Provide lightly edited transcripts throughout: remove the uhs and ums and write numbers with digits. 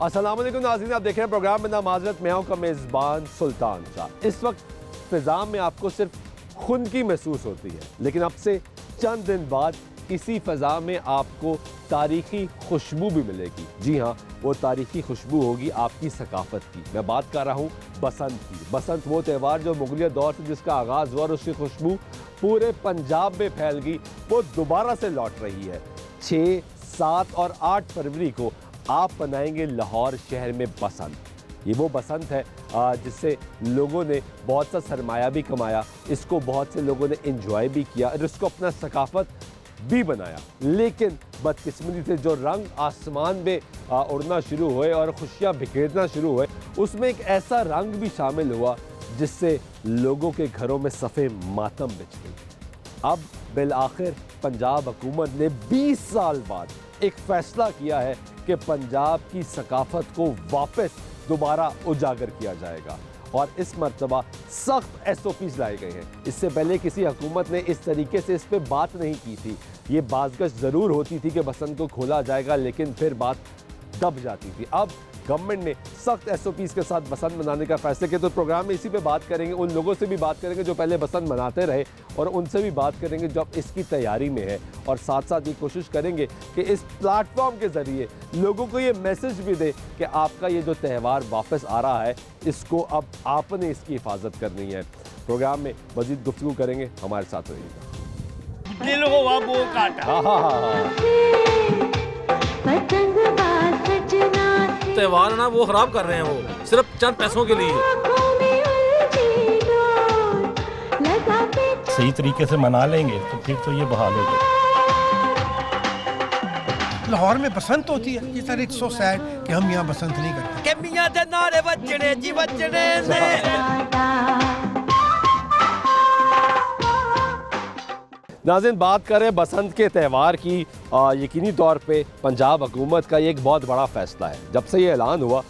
अस्सलाम वालेकुम नाज़रीन, आप देख रहे हैं प्रोग्राम बिना माज़रत। मैं हूं मेज़बान सुल्तान शाह। इस वक्त फ़िज़ा में आपको सिर्फ खुनकी महसूस होती है, लेकिन अब से चंद दिन बाद इसी फ़िज़ा में आपको तारीख़ी खुशबू भी मिलेगी। जी हाँ, वो तारीख़ी खुशबू होगी आपकी सकाफ़त की। मैं बात कर रहा हूँ बसंत की। बसंत वो त्यौहार जो मुग़लिया दौर से जिसका आगाज़ हुआ और उसकी खुशबू पूरे पंजाब में फैल गई, वो दोबारा से लौट रही है। 6, 7 और 8 फरवरी को आप मनाएंगे लाहौर शहर में बसंत। ये वो बसंत है जिससे लोगों ने बहुत सा सरमाया भी कमाया, इसको बहुत से लोगों ने इंजॉय भी किया और इसको अपना सकाफत भी बनाया। लेकिन बदकिस्मती से जो रंग आसमान में उड़ना शुरू हुए और खुशियाँ बिखेरना शुरू हुए, उसमें एक ऐसा रंग भी शामिल हुआ जिससे लोगों के घरों में सफ़े मातम बिछ गई। अब बिल आखिर पंजाब हुकूमत ने 20 साल बाद एक फ़ैसला किया है कि पंजाब की सकाफत को वापस दोबारा उजागर किया जाएगा और इस मरतबा सख्त SOPs लाए गए हैं। इससे पहले किसी हुकूमत ने इस तरीके से इस पर बात नहीं की थी। ये बाज़गश ज़रूर होती थी कि बसंत को खोला जाएगा, लेकिन फिर बात दब जाती थी। अब गवर्नमेंट ने सख्त SOPs के साथ बसंत मनाने का फैसला किया। तो प्रोग्राम में इसी पे बात करेंगे, उन लोगों से भी बात करेंगे जो पहले बसंत मनाते रहे और उनसे भी बात करेंगे जो अब इसकी तैयारी में है, और साथ साथ ये कोशिश करेंगे कि इस प्लेटफॉर्म के ज़रिए लोगों को ये मैसेज भी दे कि आपका ये जो त्यौहार वापस आ रहा है, इसको अब आपने इसकी हिफाजत करनी है। प्रोग्राम में मज़ीद गुफ्तगू करेंगे, हमारे साथ रहिएगा। दिल हुआ वो काटा। त्यौहार ना वो खराब कर रहे हैं, वो सिर्फ चंद पैसों के लिए। सही तरीके से मना लेंगे तो फिर तो ये बहाल होगा। लाहौर में बसंत होती है, ये सर इट्स सो सैड कि हम यहाँ बसंत नहीं करते। के मियां दे नारे बजने जी बजने ने। नाज़रीन, बात करें बसंत के त्यौहार की, यकीनी तौर पे पंजाब हुकूमत का ये एक बहुत बड़ा फ़ैसला है। जब से ये ऐलान हुआ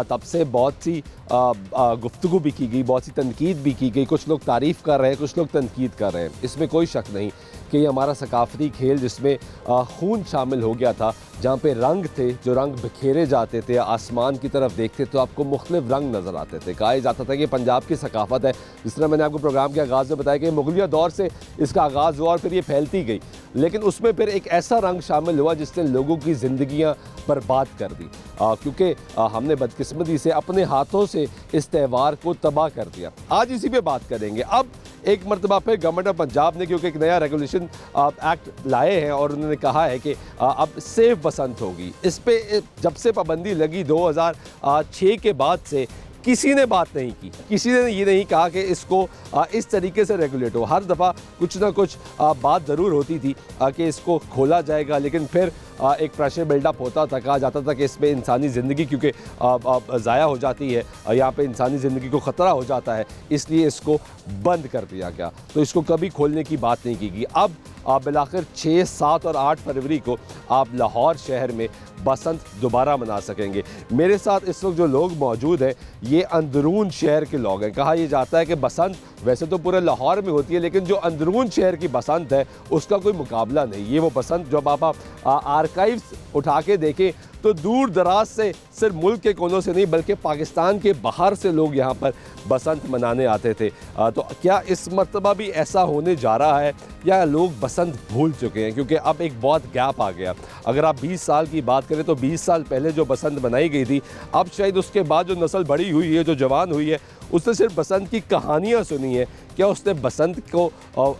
तब से बहुत सी गुफ्तगू भी की गई, बहुत सी तनकीद भी की गई। कुछ लोग तारीफ़ कर रहे हैं, कुछ लोग तनकीद कर रहे हैं। इसमें कोई शक नहीं कि ये हमारा सकाफती खेल जिसमें खून शामिल हो गया था, जहाँ पे रंग थे, जो रंग बिखेरे जाते थे, आसमान की तरफ देखते तो आपको मुख्तलिफ रंग नज़र आते थे। कहा जाता था कि पंजाब की सकाफत है। जिस तरह मैंने आपको प्रोग्राम के आगाज़ में बताया कि मुग़लिया दौर से इसका आगाज़ हुआ और फिर ये फैलती गई, लेकिन उसमें फिर एक ऐसा रंग शामिल हुआ जिसने लोगों की ज़िंदगियाँ बर्बाद कर दी, क्योंकि हमने बदकिस्मती से अपने हाथों से इस त्यौहार को तबाह कर दिया। आज इसी पे बात करेंगे। अब एक मरतबा फिर गवर्नमेंट ऑफ पंजाब ने क्योंकि एक नया रेगुलेशन एक्ट लाए हैं और उन्होंने कहा है कि अब सेफ बसंत होगी। इस पे जब से पाबंदी लगी 2006 के बाद से किसी ने बात नहीं की, किसी ने ये नहीं कहा कि इसको इस तरीके से रेगुलेट हो। हर दफ़ा कुछ ना कुछ बात ज़रूर होती थी कि इसको खोला जाएगा, लेकिन फिर एक प्रेशर बिल्डअप होता था। कहा जाता था कि इसमें इंसानी ज़िंदगी क्योंकि ज़ाया हो जाती है, यहाँ पे इंसानी ज़िंदगी को ख़तरा हो जाता है, इसलिए इसको बंद कर दिया गया। तो इसको कभी खोलने की बात नहीं की गई। अब बिलाखिर 6, 7 और 8 फरवरी को आप लाहौर शहर में बसंत दोबारा मना सकेंगे। मेरे साथ इस वक्त जो लोग मौजूद हैं, ये अंदरून शहर के लोग हैं। कहा यह जाता है कि बसंत वैसे तो पूरे लाहौर में होती है, लेकिन जो अंदरून शहर की बसंत है उसका कोई मुकाबला नहीं। ये वो बसंत जब आप आर्काइव्स उठा के देखें तो दूर दराज से सिर्फ मुल्क के कोनों से नहीं बल्कि पाकिस्तान के बाहर से लोग यहाँ पर बसंत मनाने आते थे। तो क्या इस मरतबा भी ऐसा होने जा रहा है या लोग बसंत भूल चुके हैं? क्योंकि अब एक बहुत गैप आ गया। अगर आप 20 साल की बात करें तो 20 साल पहले जो बसंत मनाई गई थी, अब शायद उसके बाद जो नस्ल बड़ी हुई है, जो जवान हुई है, उसने सिर्फ बसंत की कहानियाँ सुनी है। क्या उसने बसंत को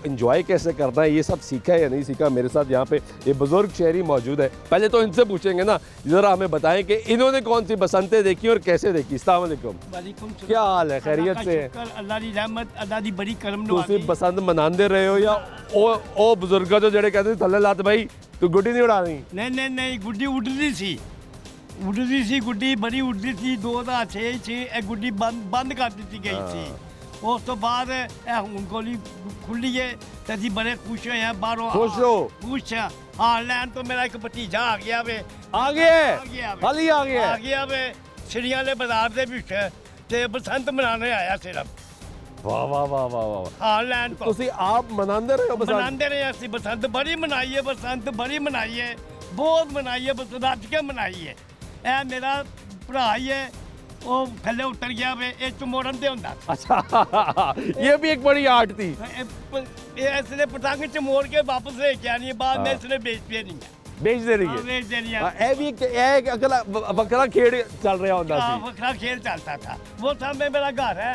एंजॉय कैसे करना है ये सब सीखा है या नहीं सीखा? मेरे साथ यहाँ पे ये बुजुर्ग शहरी मौजूद है। पहले तो इनसे पूछेंगे ना, ज़रा हमें बताएं कि इन्होंने कौन सी बसंतें देखी और कैसे देखी। अस्सलाम वालेकुम। क्या हाल है? खैरियत से? अल्लाह दी रहमत, अल्लाह दी बड़ी करम तुसी बसंत मनाते रहे हो या ओ बुजुर्ग जो जड़े कहते थल्ले लात भाई तू गुड्डी नहीं उड़ानी? नहीं, गुड्डी उड़दी सी गुड्डी बड़ी उड़दी सी। 2006 गुड्डी बंद कर दी गई थी। उस तो बाद हुण गोली खुली है ते जी बड़े खुश होए हैं। बाहरों खुश हाँ लैन तो मेरा एक भतीजा आ गया वे। आ गया वे सिड़ियां वाले बाजार दे विच ते बसंत मनाने आया सिर्फ। वाह वाह वाह वाह वाह। हाँ लैन तो आप मनाते रहे हो बसंत? मनाते रहे असि बसंत बड़ी मनाई है, बसंत बड़ी मनाई है, बहुत मनाई है, बस रज के मनाई है। ए मेरा ਭਰਾ ਹੀ ਹੈ ਉਹ ਥੱਲੇ ਉਤਰ ਗਿਆ ਵੇ ਇਹ ਚਮੋੜਨ ਤੇ ਹੁੰਦਾ अच्छा ये भी एक बड़ी आर्ट थी। ਇਹ ਇਸਨੇ ਪਤੰਗ ਚਮੋੜ ਕੇ ਵਾਪਸ ਲੈ ਕੇ ਆਣੀ ਬਾਅਦ में इसने बेचते नहीं है बेच दे रही हाँ, है। बेच देनी है ਇਹ ਵੀ ਇੱਕ ਅਗਲਾ ਵੱਖਰਾ ਖੇਡ ਚੱਲ ਰਿਹਾ ਹੁੰਦਾ हाँ, ਸੀ। वखरा खेल चलता था वो सामने मेरा घर है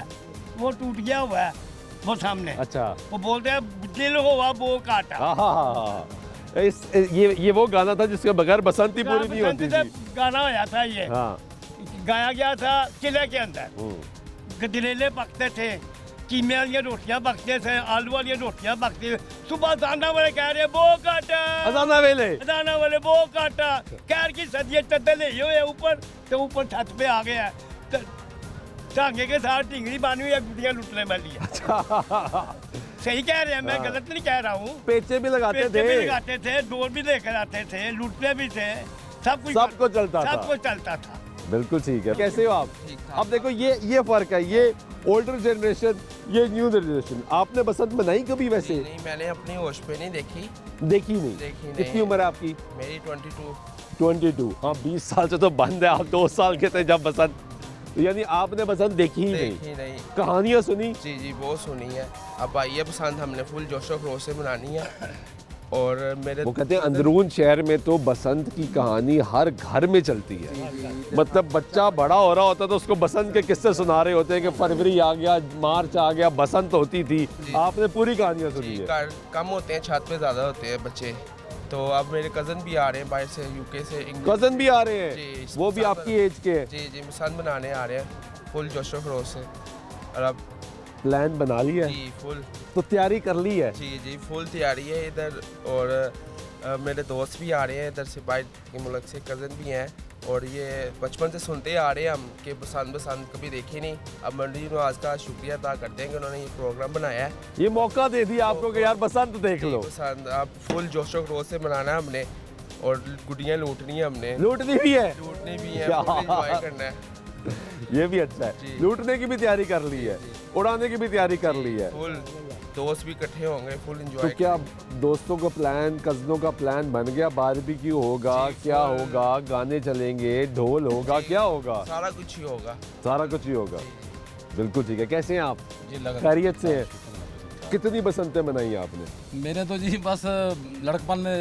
वो टूट गया हुआ है वो सामने अच्छा वो बोलते हैं दिल हुआ वो काटा हाँ ये वो गाना था जिसके बगैर बसंती पूरी नहीं होती बसंत थी। से गाना होया था ये हाँ गाया गया था किले के अंदर गजरेले पकते थे कीमे वाली रोटियां पकते थे आलू वाली रोटियां पकते थे सुबह दाना वाले कह रहे वो काटा अजाना वेले दाना वाले वो काटा कैर की सदिये चद्दर ले हुए ऊपर तो ऊपर छत पे आ गया टांगे के साथ टिंगड़ी बानी हुई है गुड़िया लुटने वाली है सही कह रहे हैं मैं गलत नहीं कह रहा हूँ पेचे भी लगाते पेचे थे। भी लगाते थे डोर भी लेकर आते थे लूटते भी थे सब कुछ सब कुछ चलता था। सब कुछ चलता था बिल्कुल ठीक है। कैसे हो आप? अब देखो ये फर्क है, ये ओल्डर जनरेशन, ये न्यू जनरेशन। आपने बसंत मनाई कभी वैसे? नहीं, मैंने अपनी होश पे नहीं देखी। देखी नहीं। देखी कितनी नहीं। उम्र है आपकी? मेरी 22। 22। हाँ 20 साल से तो बंद है। आप 2 साल के थे जब बसंत, यानी आपने बसंत देखी ही नहीं। देखी नहीं। कहानियाँ सुनी? जी जी वो सुनी है। अब आइए बसंत हमने फुल जोशो खरोश से मनानी है। और मेरे वो कहते हैं अंदरून शहर में तो बसंत की कहानी हर घर में चलती है। मतलब बच्चा बड़ा हो रहा होता तो उसको बसंत के किस्से सुना रहे होते हैं कि फरवरी आ गया, मार्च आ गया, बसंत होती थी। आपने पूरी कहानियाँ सुनी जी है। कम होते हैं, छत पे ज़्यादा होते हैं बच्चे। तो अब मेरे कज़न भी आ रहे हैं बाहर से, यूके से, इंग्लैंड। कजन भी आ रहे हैं? जी, वो भी आपकी एज के हैं? जी जी बसंत मनाने आ रहे हैं फुल जोशो खरोश से। और अब प्लान बना लिया है? जी फुल तो तैयारी कर ली है? जी जी फुल तैयारी है इधर। और मेरे दोस्त भी आ रहे हैं इधर से, बाहर के मुल्क से कज़न भी हैं। और ये बचपन से सुनते आ रहे हैं हम कि बसंत कभी देखी नहीं। अब मंडी नवाज का शुक्रिया अदा करते हैं कि उन्होंने ये प्रोग्राम बनाया है। ये मौका दे दिया आपको कि यार बसंत देख लो। बसंत अब फुल जोशो खरोश से मनाना है हमने। और गुड़ियाँ लूटनी है हमने। लूटनी भी है? लूटनी भी है, क्या? फुल एंजॉय करना है। ये भी अच्छा है। जी। लूटने की भी तैयारी कर ली है, उड़ाने की भी तैयारी कर ली है। फुल दोस्त भी इकट्ठे होंगे, फुल तो एंजॉय। क्या दोस्तों का प्लान, कजनों का प्लान बन गया? बारबेक्यू होगा, जी, क्या फुल। होगा, गाने चलेंगे, ढोल होगा, क्या होगा? सारा कुछ ही होगा। सारा कुछ ही होगा। बिल्कुल ठीक है। कैसे हैं आप? जी लगा खैरियत से हैं? कितनी बसंतें मनाई आपने? मैंने तो जी बस लड़कपन में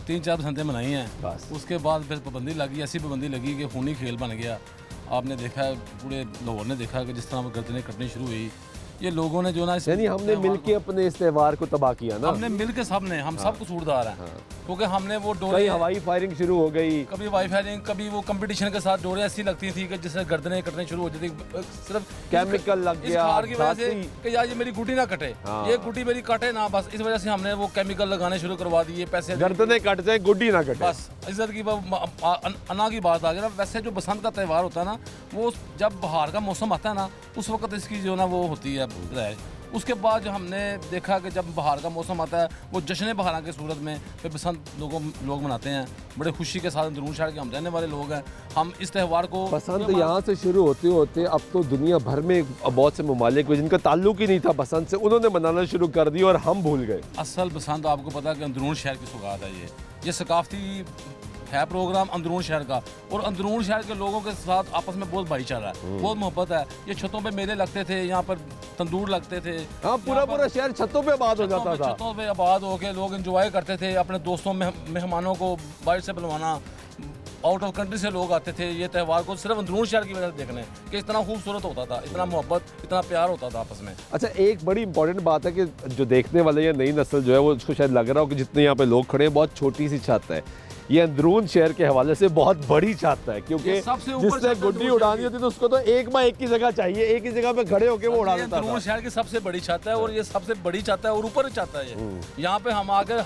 3-4 बसंतें मनाई हैं। बस। उसके बाद फिर पाबंदी लगी, ऐसी पाबंदी लगी कि खूनी खेल बन गया। आपने देखा है, पूरे लाहौर ने देखा कि जिस तरह गर्दनें कटनी शुरू हुई, ये लोगों ने जो ना इस यानी हमने त्योहार मिलके अपने इस त्योहार को तबाह किया को- ना। हमने मिल के सबने हम सब कसूरदार हैं। क्योंकि हमने वो कई डोरे हवाई फायरिंग शुरू हो गई। कभी वाईफाई, कभी वो कंपटीशन के साथ डोरे ऐसी लगती थी कि जिससे गर्दनें कटनी शुरू हो जाती थी। सिर्फ केमिकल लग इस गया, खार की वजह से दांती। कि यार ये मेरी गुटी ना कटे, हाँ। ये गुटी मेरी कटे ना, बस इस वजह से हमने वो केमिकल लगाने शुरू करवा दिए। पैसे गर्दनें कट जाए, गुड्डी ना कटे। बस इज्जत की अना की बात आ गई ना। वैसे जो बसंत का त्यौहार होता है ना, वो जब बहार का मौसम आता है ना, उस वक्त इसकी जो ना वो होती है रह। उसके बाद जो हमने देखा कि जब बहार का मौसम आता है, वो जश्न बहार की सूरत में फिर बसंत लोग मनाते हैं बड़े खुशी के साथ। अंदरून शहर के हम रहने वाले लोग हैं, हम इस त्यौहार को बसंत यहाँ से शुरू होते होते अब तो दुनिया भर में बहुत से ममालिक हुए जिनका ताल्लुक ही नहीं था बसंत से, उन्होंने मनाना शुरू कर दिया और हम भूल गए। असल बसंत आपको पता है कि अंदरून शहर की सौगात है। ये सकाफती है प्रोग्राम अंदरून शहर का, और अंदरून शहर के लोगों के साथ आपस में बहुत भाईचारा है, बहुत मोहब्बत है। ये छतों पे मेले लगते थे, यहाँ पर तंदूर लगते थे। हाँ पूरा शहर छतों पे आबाद हो जाता था। छतों पे आबाद होके लोग एंजॉय करते थे। अपने दोस्तों में मेहमानों को बाहर से बुलवाना, आउट ऑफ कंट्री से लोग आते थे ये त्यौहार को सिर्फ अंदरून शहर की वजह से देखने, कि इतना खूबसूरत होता था, इतना मोहब्बत, इतना प्यार होता था आपस में। अच्छा एक बड़ी इंपॉर्टेंट बात है कि जो देखने वाले या नई नस्ल जो है वो उसको शायद लग रहा हो कि जितने यहाँ पे लोग खड़े हैं बहुत छोटी सी छत है। ये अंदरून शहर के हवाले से बहुत बड़ी छत है, क्योंकि ये सबसे ऊपर जिसने छत है गुड्डी अंदरून उड़ानी होती है तो उसको तो 1 की जगह चाहिए, एक ही जगह पे खड़े होके वो उड़ा ये देता अंदरून था। शहर की सबसे बड़ी छत है, और ये सबसे बड़ी छत है और ऊपर छत है ये। यहाँ पे हम आकर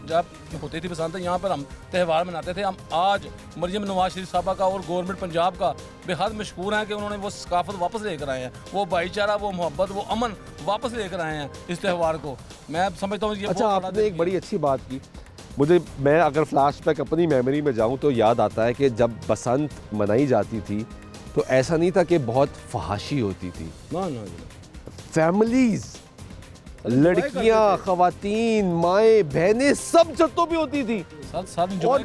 जब होती थी बसंत, यहाँ पर हम त्यौहार मनाते थे। हम आज मरियम नवाज शरीफ साहबा का और गवर्नमेंट पंजाब का बेहद मशहूर हैं कि उन्होंने वो सकाफत वापस लेकर आए हैं, वो भाईचारा, वो मोहब्बत, वो अमन वापस लेकर आए हैं इस त्यौहार को। मैं समझता हूँ ये अच्छा बहुत बड़ा आपने एक दिन बड़ी अच्छी बात की। मैं अगर फ्लैशबैक अपनी मेमोरी में जाऊं तो याद आता है कि जब बसंत मनाई जाती थी तो ऐसा नहीं था कि बहुत फहाशी होती थी। ना ना फैमिलीज, लड़कियां, खवातीन, माएँ, बहनें सब छतों पे होती थी। सब और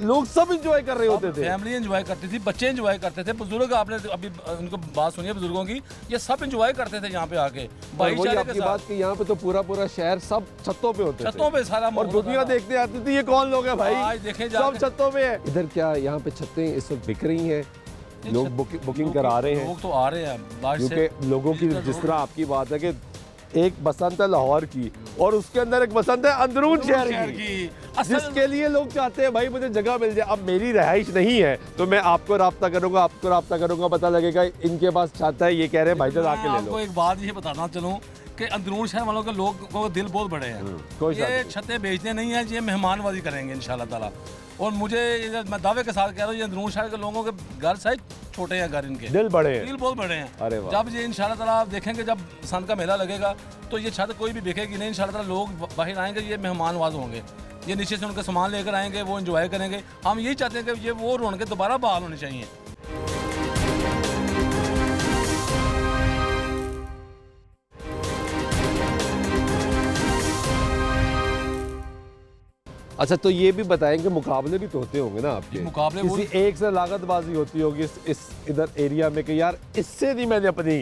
लोग सब इंजॉय कर रहे होते थे। फैमिली एंजॉय करती थी, बच्चे एंजॉय करते थे, बुजुर्ग, आपने अभी उनको बात सुनी है बुजुर्गों की, ये सब एंजॉय करते थे यहाँ पे आके और वही भाईचारे आपकी के बात साथ। कि यहाँ पे तो पूरा शहर सब छतों पे होते थे। छतों पे सारा और माहौल दुनिया होता था। देखने आती थी ये कौन लोग हैं भाई, आज देखें सब जाके। छतों पे है। इधर क्या यहाँ पे छतें इस वक्त बिक रही हैं, लोग बुकिंग करा रहे हैं, लोग तो आ रहे हैं बाहर से। क्योंकि लोगों की जितना जिस लोग- तरह आपकी बात है कि एक बसंत है लाहौर की और उसके अंदर एक बसंत है अंदरून शहर की, जिसके लिए लोग चाहते हैं भाई मुझे जगह मिल जाए। अब मेरी रहाइश नहीं है तो मैं आपको राब्ता करूंगा, पता लगेगा इनके पास छत है, ये कह रहे हैं भाईजान मैं आके ले आपको लो। एक बात ये बताना चलूं कि अंदरून शहर वालों के लोगों के दिल बहुत बड़े हैं। कोई शक ये नहीं। छतें बेचते नहीं हैं, ये मेहमानबाजी करेंगे इंशाल्लाह ताला। और मुझे मैं दावे के साथ कह रहा हूँ, ये अंदरून शहर के लोगों के घर साइज छोटे हैं, घर इनके दिल बड़े हैं। दिल बहुत बड़े हैं। अरे वाह। जब ये इंशाल्लाह ताला आप देखेंगे, जब बसंत का मेला लगेगा तो ये छत कोई भी बिकेगी नहीं इंशाल्लाह ताला। लोग बाहर आएंगे, ये मेहमानवाज होंगे, ये नीचे से उनका सामान लेकर आएंगे, वो एंजॉय करेंगे। हम यही चाहते हैं कि ये वो रौनकें दोबारा बहाल होनी चाहिए। अच्छा तो ये भी बताएं कि मुकाबले भी तो होते होंगे ना आपके, ये मुकाबले वो- किसी एक से लागतबाजी होती होगी इस इधर एरिया में कि यार इससे नहीं मैंने अपनी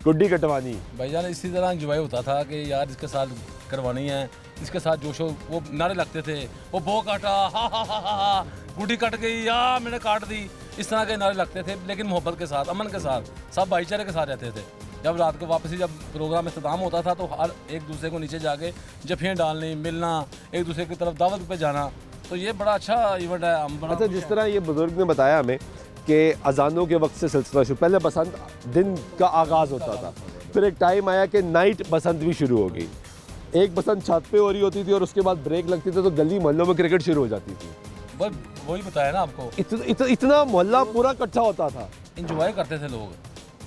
गुड्डी कटवानी। भाईजान इसी तरह एंजॉय होता था कि यार इसके साथ करवानी है, इसके साथ जोशो वो नारे लगते थे, वो बो काटा, हा, गुड्डी कट गई, या मैंने काट दी, इस तरह के नारे लगते थे, लेकिन मोहब्बत के साथ, अमन के साथ, सब भाईचारे के साथ रहते थे। जब रात को वापसी जब प्रोग्राम इख्तिताम होता था तो हर एक दूसरे को नीचे जाके जफियाँ डालनी, मिलना, एक दूसरे की तरफ दावत पे जाना, तो ये बड़ा अच्छा इवेंट है। हम बड़ा अच्छा खुश जिस हैं। तरह ये बुजुर्ग ने बताया हमें कि अजानों के वक्त से सिलसिला शुरू, पहले बसंत दिन का आगाज़ होता था, फिर एक टाइम आया कि नाइट बसंत भी शुरू हो गई। एक बसंत छत पे हो रही होती थी और उसके बाद ब्रेक लगती थी तो गली मोहल्लों में क्रिकेट शुरू हो जाती थी। बस वही बताया ना आपको, इतना मोहल्ला पूरा इकट्ठा होता था। इंजॉय करते थे लोग।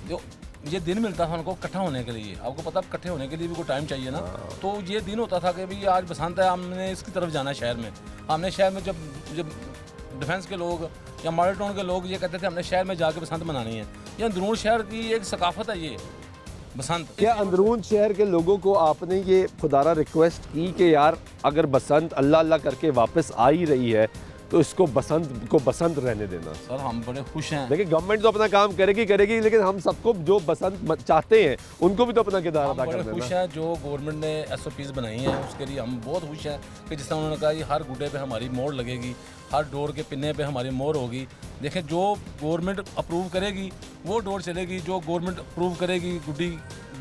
जो ये दिन मिलता था उनको इकट्ठा होने के लिए, आपको पता इकट्ठे होने के लिए भी कोई टाइम चाहिए ना, तो ये दिन होता था कि भाई आज बसंत है, हमने इसकी तरफ जाना है शहर में। हमने शहर में जब डिफेंस के लोग या मॉडल टाउन के लोग ये कहते थे हमने शहर में जाके बसंत मनानी है। ये अंदरून शहर की एक सकाफत है ये बसंत। क्या अंदरून शहर के लोगों को आपने ये खुदारा रिक्वेस्ट की कि यार अगर बसंत अल्लाह अल्लाह करके वापस आ ही रही है तो इसको बसंत रहने देना? सर हम बड़े खुश हैं। देखिए गवर्नमेंट तो अपना काम करेगी, लेकिन हम सबको जो बसंत चाहते हैं उनको भी तो अपना किरदार हम अदा बड़े कर खुश देना। हैं जो गवर्नमेंट ने SOPs बनाई हैं, उसके लिए हम बहुत खुश हैं कि जिस तरह उन्होंने कहा ये हर गुड्डे पे हमारी मोहर लगेगी, हर डोर के पिन्ने पे हमारी मोहर होगी। देखें जो गवर्नमेंट अप्रूव करेगी वो डोर चलेगी, जो गवर्नमेंट अप्रूव करेगी गुड्डी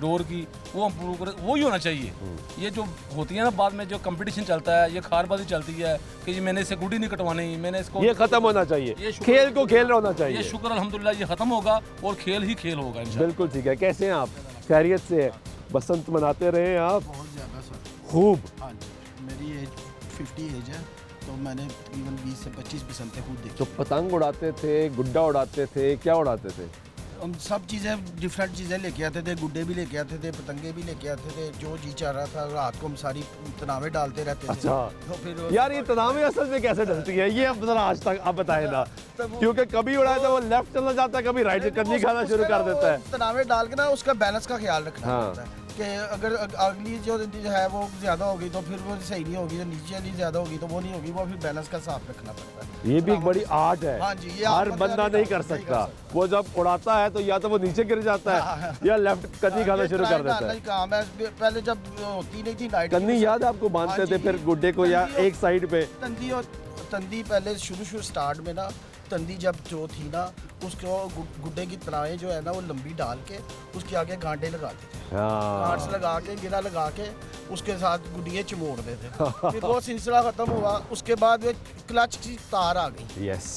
डोर की वो अप्रूव करे, वो ही होना चाहिए। ये जो होती है ना बाद में जो कंपटीशन चलता है, ये खारबाजी चलती है कि ये मैंने इसे गुड्डी नहीं कटवानी, मैंने इसको, ये खत्म होना चाहिए, ये शुक्र- खेल को खेल होना ये चाहिए। शुक्र अल्हम्दुलिल्लाह ये खत्म होगा और खेल ही खेल होगा इंशाल्लाह। बिल्कुल ठीक है। कैसे हैं आप? खैरियत से हैं? बसंत मनाते रहे हैं आप बहुत ज़्यादा सर। खूब? हाँ जी, मेरी एज 50 एज है, तो मैंने तकरीबन 20 से 25 बसंतें खुद देखी। तो पतंग उड़ाते थे, गुड्डा उड़ाते थे, क्या उड़ाते थे? हम सब चीज़ें डिफरेंट चीज़ें लेके आते थे, गुड्डे भी लेके आते थे, पतंगे भी लेके आते थे, जो जी चाह रहा था। रात को हम सारी तनावे डालते रहते थे। अच्छा। तो फिर यार ये तनावे असल में कैसे डलती है ये अब जरा आज तक आप बताएं ना, क्योंकि कभी उड़ाया तो वो लेफ्ट चला जाता है, कभी राइट कन्नी खाना शुरू कर देता है। तनावे डाल के ना उसका बैलेंस का ख्याल रखना हाँ। पड़ता है कि अगर अगली जो है वो ज़्यादा होगी तो फिर वो सही नहीं होगी, तो नीचे वाली ज़्यादा होगी तो वो नहीं होगी, वो फिर बैलेंस का साफ रखना पड़ता है। ये भी एक बड़ी आर्ट है। हाँ जी, ये हर आप बंदा नहीं कर सकता। वो जब उड़ाता है तो या तो वो नीचे गिर जाता है या लेफ्ट कन्नी खाना शुरू कर देता है। काम है। पहले जब होती नहीं थी नाइट कन्नी याद है आपको बांधते हाँ थे जी। फिर गुड्डे को या एक साइड पे? तंदी और तंदी पहले शुरू स्टार्ट में ना, तंदी जब जो थी ना उसको गुड्डे की तनाएं जो है ना वो लंबी डाल के उसके आगे गांठे लगाते थे। गांठ लगा के गिरा लगा के उसके साथ गुड्डियाँ चिमोड़ते थे। फिर वो सिलसिला ख़त्म हुआ, उसके बाद वो क्लच की तार आ गई। यस,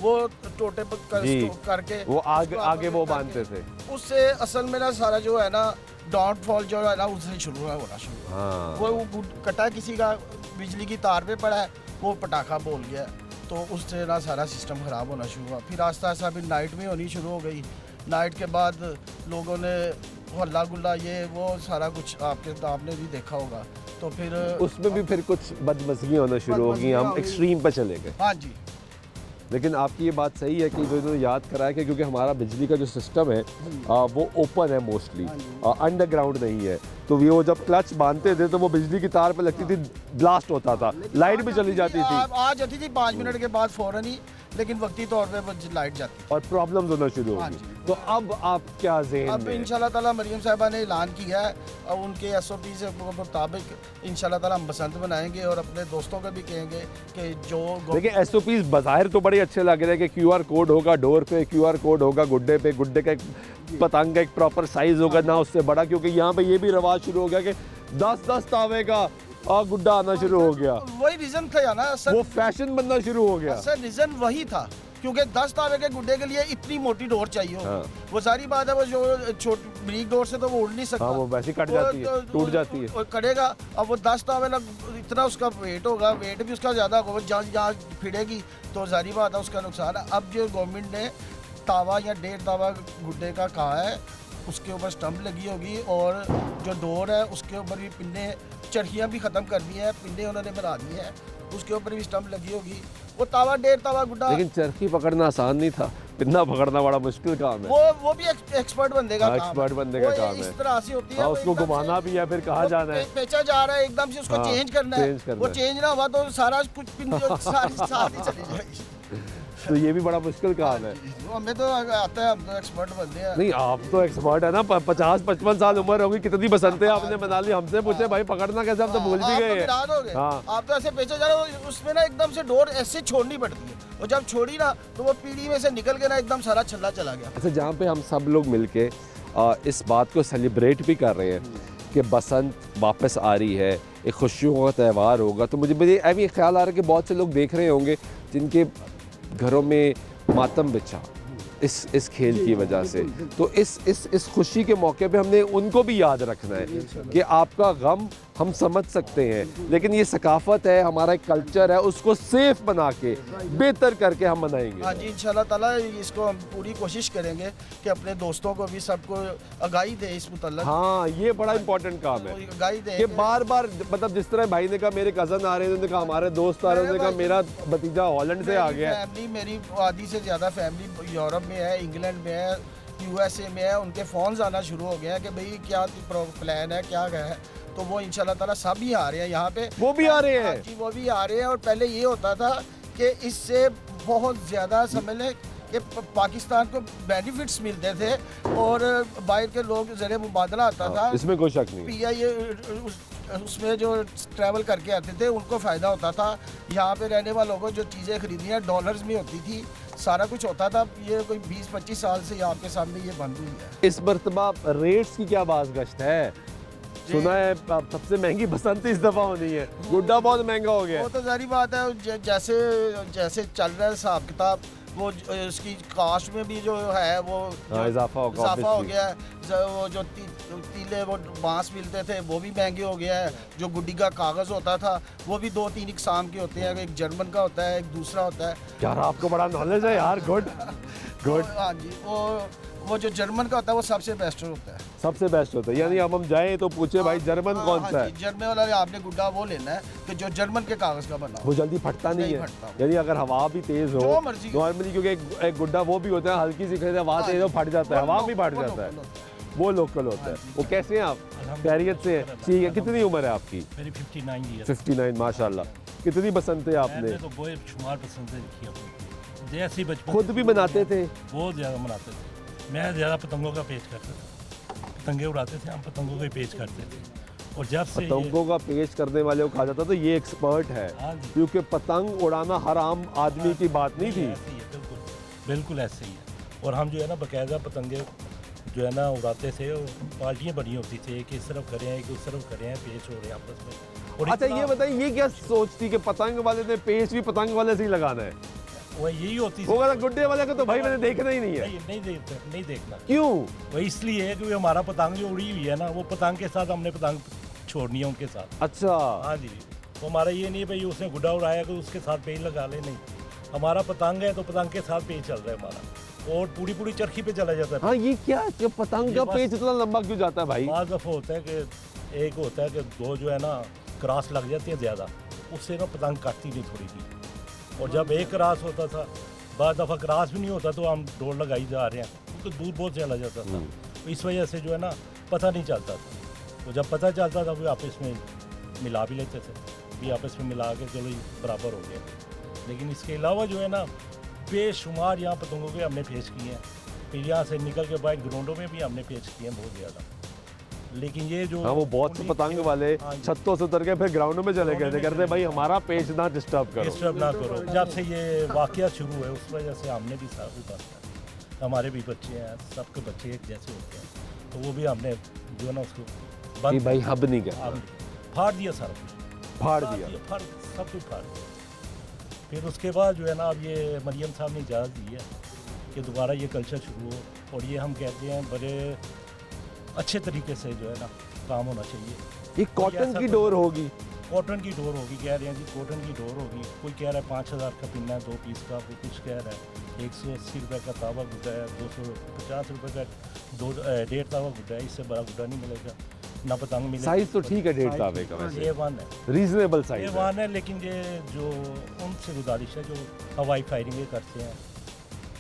वो टोटे पर जी। करके वो आगे उसको आगे वो करके, बांधते थे। उससे असल में ना सारा जो है ना डाउनफॉल जो है ना उससे शुरू होना शुरू। हाँ। वो कटा किसी का बिजली की तार पे पड़ा है, वो पटाखा बोल गया, तो उससे ना सारा सिस्टम ख़राब होना शुरू हुआ। फिर आस्ता आस्ता फिर नाइट में होनी शुरू हो गई। नाइट के बाद लोगों ने हल्ला गुल्ला ये वो सारा कुछ आपने भी देखा होगा। तो फिर उसमें भी फिर कुछ बदमज़गियाँ होना शुरू हो गई, हम बदमज़गियाँ एक्सट्रीम पे चले गए। हाँ जी, लेकिन आपकी ये बात सही है कि जो इन्होंने याद कराया कि क्योंकि हमारा बिजली का जो सिस्टम है वो ओपन है मोस्टली, अंडरग्राउंड नहीं है, तो वो जब क्लच बांधते थे तो वो बिजली की तार पे लगती थी, ब्लास्ट होता था, लाइट भी चली जाती थी, आ जाती थी 5 मिनट के बाद फौरन ही, लेकिन वक्ती तौर पे लाइट जाती और प्रॉब्लम्स होना शुरू हो हाँ गई। जी। तो अब आप क्या ज़हन अब में? इंशाल्लाह ताला मरियम साहिबा ने ऐलान किया है और उनके SOP से मुताबिक इंशाल्लाह ताला हम बसंत बनाएंगे और अपने दोस्तों को भी कहेंगे कि जो देखिए SOPs बाहर तो बड़े अच्छे लग रहे हैं कि QR कोड होगा डोर पे, QR कोड होगा गुड्डे पे, गुड्डे का एक पतंग का एक प्रॉपर साइज होगा ना उससे बड़ा, क्योंकि यहाँ पे ये भी रिवाज शुरू हो गया कि 10-10 तावे का गुड्डा आना शुरू हो गया, वही रीजन था ना सर, वो फैशन बनना शुरू हो गया। सर रीजन वही था क्योंकि 10 तावे के गुड्डे के लिए इतनी मोटी डोर चाहिए होगी। हाँ। वो सारी बात है, वो जो छोटी ब्रीक डोर से तो वो उड़ नहीं सकता, हाँ, वो वैसे कट जाती है, टूट जाती है। वो कटेगा, अब वो 10 तावे लग इतना उसका वेट होगा, वेट भी उसका ज़्यादा होगा, जहाँ फिरेगी तो सारी बात है उसका नुकसान है। अब जो गवर्नमेंट ने तावा या 1.5 तावा गुड्डे का कहा है, उसके ऊपर स्टंप लगी होगी और जो डोर है उसके ऊपर भी पिन्ने, चरखियाँ भी ख़त्म कर दी हैं, पिन्ने उन्होंने बना दी हैं, उसके ऊपर भी स्टंप लगी होगी। वो तावा 1.5 तावा गुड्डा, लेकिन चरखी पकड़ना आसान नहीं था, पिन्ना पकड़ना बड़ा मुश्किल काम है। वो भी एक्सपर्ट बंदे का काम है। एक्सपर्ट बंदे का वो काम इस है। तरह से होती है, हाँ, वो उसको एकदम घुमाना से- भी है, फिर कहाँ वो जाना है। पेचा जा रहा है, एकदम से उसको हाँ, चेंज करना चेंज है, करना वो है। चेंज ना हुआ तो सारा कुछ पिन सारी साथ ही चली जाएगी। तो ये भी बड़ा मुश्किल काम है। वो हमें तो आता है, हम तो एक्सपर्ट बंदे हैं। नहीं, आप तो एक्सपर्ट है ना, 50-55 साल उम्र होगी, कितनी बसंतें आपने बना ली, हमसे पूछे भाई पकड़ना कैसे, हम तो भूल भी आप तो गए हैं। विराट हो गए। हाँ। आप तो ऐसे पेचा जा रहे हो, उसमें ना एकदम से डोर ऐसे छोड़नी पड़ती है, और जब छोड़ी ना तो वो पीढ़ी में से निकल के ना एकदम सारा छल्ला चला गया। अच्छा, जहाँ पे हम सब लोग मिलके इस बात को सेलिब्रेट भी कर रहे हैं कि बसंत वापस आ रही है, एक खुशियों का त्यौहार होगा, तो मुझे अभी ख्याल आ रहा है कि बहुत से लोग देख रहे होंगे जिनके घरों में मातम बिछा इस खेल की वजह से, तो इस खुशी के मौके पे हमने उनको भी याद रखना है कि आपका गम हम समझ सकते हैं, लेकिन ये सकाफत है, हमारा एक कल्चर है, उसको सेफ बना के बेहतर करके हम मनाएंगे। हाँ जी, इंशाल्लाह ताला इसको हम पूरी कोशिश करेंगे कि अपने दोस्तों को भी सबको आगाही दे इस मुतल्लक। हाँ, ये बड़ा इंपॉर्टेंट काम है आगाही दे कि बार बार, मतलब जिस तरह भाई ने कहा मेरे कज़न आ रहे हैं, उन्होंने कहा हमारे दोस्त आ रहे हैं, उन्होंने कहा मेरा भतीजा हॉलैंड से आ गया है। फैमिली, मेरी आधी से ज़्यादा फैमिली यूरोप में है, इंग्लैंड में है, USA में है, उनके फ़ोन्स आना शुरू हो गए हैं कि भाई क्या प्लान है, क्या है, तो वो इंशाल्लाह ताला सब ही आ रहे हैं यहाँ पे। वो भी आ रहे हैं? हाँ जी, वो भी आ रहे हैं। और पहले ये होता था कि इससे बहुत ज़्यादा समझ लें कि पाकिस्तान को बेनिफिट्स मिलते थे और बाहर के लोग ज़रिए मुबादला आता था, इसमें कोई शक नहीं। PI उसमें जो ट्रैवल करके आते थे उनको फ़ायदा होता था। यहाँ पे रहने वालों को जो चीज़ें खरीदनी है डॉलर्स में होती थी, सारा कुछ होता था। ये कोई 20-25 साल से आपके सामने ये बंद हुई है। इस मरतबा रेट्स की क्या बाज़गश्त है? सुना है सबसे महंगी बसंत इस दफ़ा होनी है, गुड्डा बहुत महंगा हो गया वो है। तो सारी बात है, जैसे चल रहा है हिसाब किताब, वो इसकी कास्ट में भी जो है वो हाँ, इजाफा होगा, इजाफा हो obviously। गया है। वो जो तीले वो बांस मिलते थे वो भी महंगे हो गया है। जो गुड्डी का कागज़ होता था वो भी 2-3 इकसाम के होते हैं, एक जर्मन का होता है, एक दूसरा होता है। यार आपको बड़ा नॉलेज है यार, गुड गुड। हाँ जी, वो जो जर्मन का होता है वो सबसे बेस्ट होता है। सबसे बेस्ट होता है, यानी अब हम जाएं तो पूछे भाई जर्मन हाँ, कौन हाँ सा जी, है? जर्मन वाला आपने गुड्डा वो लेना है कि जो जर्मन के कागज़ का बना हो। वो जल्दी फटता नहीं नहीं है, फटता। यानी अगर हवा भी तेज हो जो मर्जी हो। नॉर्मली, क्योंकि एक गुड्डा वो भी होता है हल्की सी हवा हाँ तेज हो जी, फट जाता है, वो हवा भी फट वो जाता है, लोकल होता है। वो लोकल होता है। वो कैसे हैं आप? खैरियत से हैं? ठीक है। कितनी उम्र है आपकी? मेरी 59 ईयर। 59, माशाल्लाह। कितनी बसंतें आपने मैंने तो बहुत शुमार पसंद रखी अपनी, जैसी बचपन खुद भी बनाते थे? बहुत ज़्यादा मनाते थे। मैं ज़्यादा पतंगों का पेश करता था, पतंगे उड़ाते थे हम, पतंगों का ही पेश करते थे। और जब से पतंगों का पेश करने वाले को कहा जाता तो ये एक्सपर्ट है, हाँ जी। क्योंकि पतंग उड़ाना हर आम आदमी की बात नहीं थी। ऐसे ही है, बिल्कुल बिल्कुल ऐसे ही है। और हम जो है ना बाकायदा पतंगे जो है ना उड़ाते थे, और पार्टियाँ बनी होती थी, एक इस तरफ खड़े हैं, एक उस तरफ खड़े हैं, पेश हो रहे हैं आपस में। और अच्छा, इतना- ये बताइए, ये क्या सोच थी कि पतंग वाले ने पेश भी पतंग वाले से ही लगाना है? वो यही होती वो कहता गुड्डे वाले को तो भाई मैंने देखना ही नहीं है। नहीं देखना। क्यों? वो इसलिए है कि हमारा पतंग जो उड़ी हुई है ना, वो पतंग के साथ हमने पतंग छोड़नी है उनके साथ। अच्छा, हाँ जी, तो हमारा ये नहीं है भाई उसने गुड्डा उड़ाया कि उसके साथ पेज लगा ले, नहीं। हमारा पतंग है तो पतंग के साथ पेज चल रहा है हमारा, और पूरी पूरी चरखी पे चला जाता है। हाँ, ये क्या कि पतंग का बस- पेच इतना लंबा क्यों जाता है भाई? बाज़ दफ़ा होता है कि एक होता है कि दो जो है ना क्रॉस लग जाती है ज़्यादा, उससे ना पतंग काटती नहीं थोड़ी सी। और जब एक क्रॉस होता था बाद दफ़ा क्रॉस भी नहीं होता तो हम दौड़ लगाई जा रहे हैं, तो दूर बहुत चला जाता था। तो इस वजह से जो है ना पता नहीं चलता था, तो जब पता चलता था वो आपस में मिला भी लेते थे, भी आपस में मिला के चलो बराबर हो गया। लेकिन इसके अलावा जो है ना बेशुमार यहाँ पतंगों के हमने पेश किए हैं, फिर यहाँ से निकल के बाहर ग्राउंडों में भी हमने पेश किए हैं बहुत ज़्यादा। लेकिन ये जो हाँ, वो बहुत से पतंग वाले छतों से उतर के फिर ग्राउंडों में चले गए थे, कहते भाई हमारा पेज ना डिस्टर्ब करो। डिस्टर्ब ना करो। जब से ये वाकया शुरू है उस वजह से हमने भी साथ उतारा है, हमारे भी बच्चे हैं, सबके बच्चे एक जैसे होते हैं, तो वो भी हमने जो है ना उसको कि बंद भाई हब नहीं करना, फाड़ दिया सारा कुछ, फाड़ दिया। फाड़ सब कुछ फाड़ दिया। फिर उसके बाद जो है ना अब ये मरियम साहब ने इजाज़त दी है कि दोबारा ये कल्चर शुरू हो, और ये हम कहते हैं बड़े अच्छे तरीके से जो है ना काम होना चाहिए। ये कॉटन की डोर होगी, कॉटन की डोर होगी, कह रहे हैं जी कॉटन की डोर होगी। कोई कह रहा है 5000 का पिन्ना है 2 पीस का, कोई कुछ कह रहा है 180 रुपये का तावा गुड्डा है, 250 रुपये का 1.5 तावा गुड्डा है, इससे बड़ा गुड्डा नहीं मिलेगा, ना पतंग मिलेगा। साइज तो ठीक है 1.5 तावे का, वैसे A1 है, रीजनेबल साइज है। A1 है, लेकिन ये जो उनसे गुजारिश है जो हवाई फायरिंग करते हैं,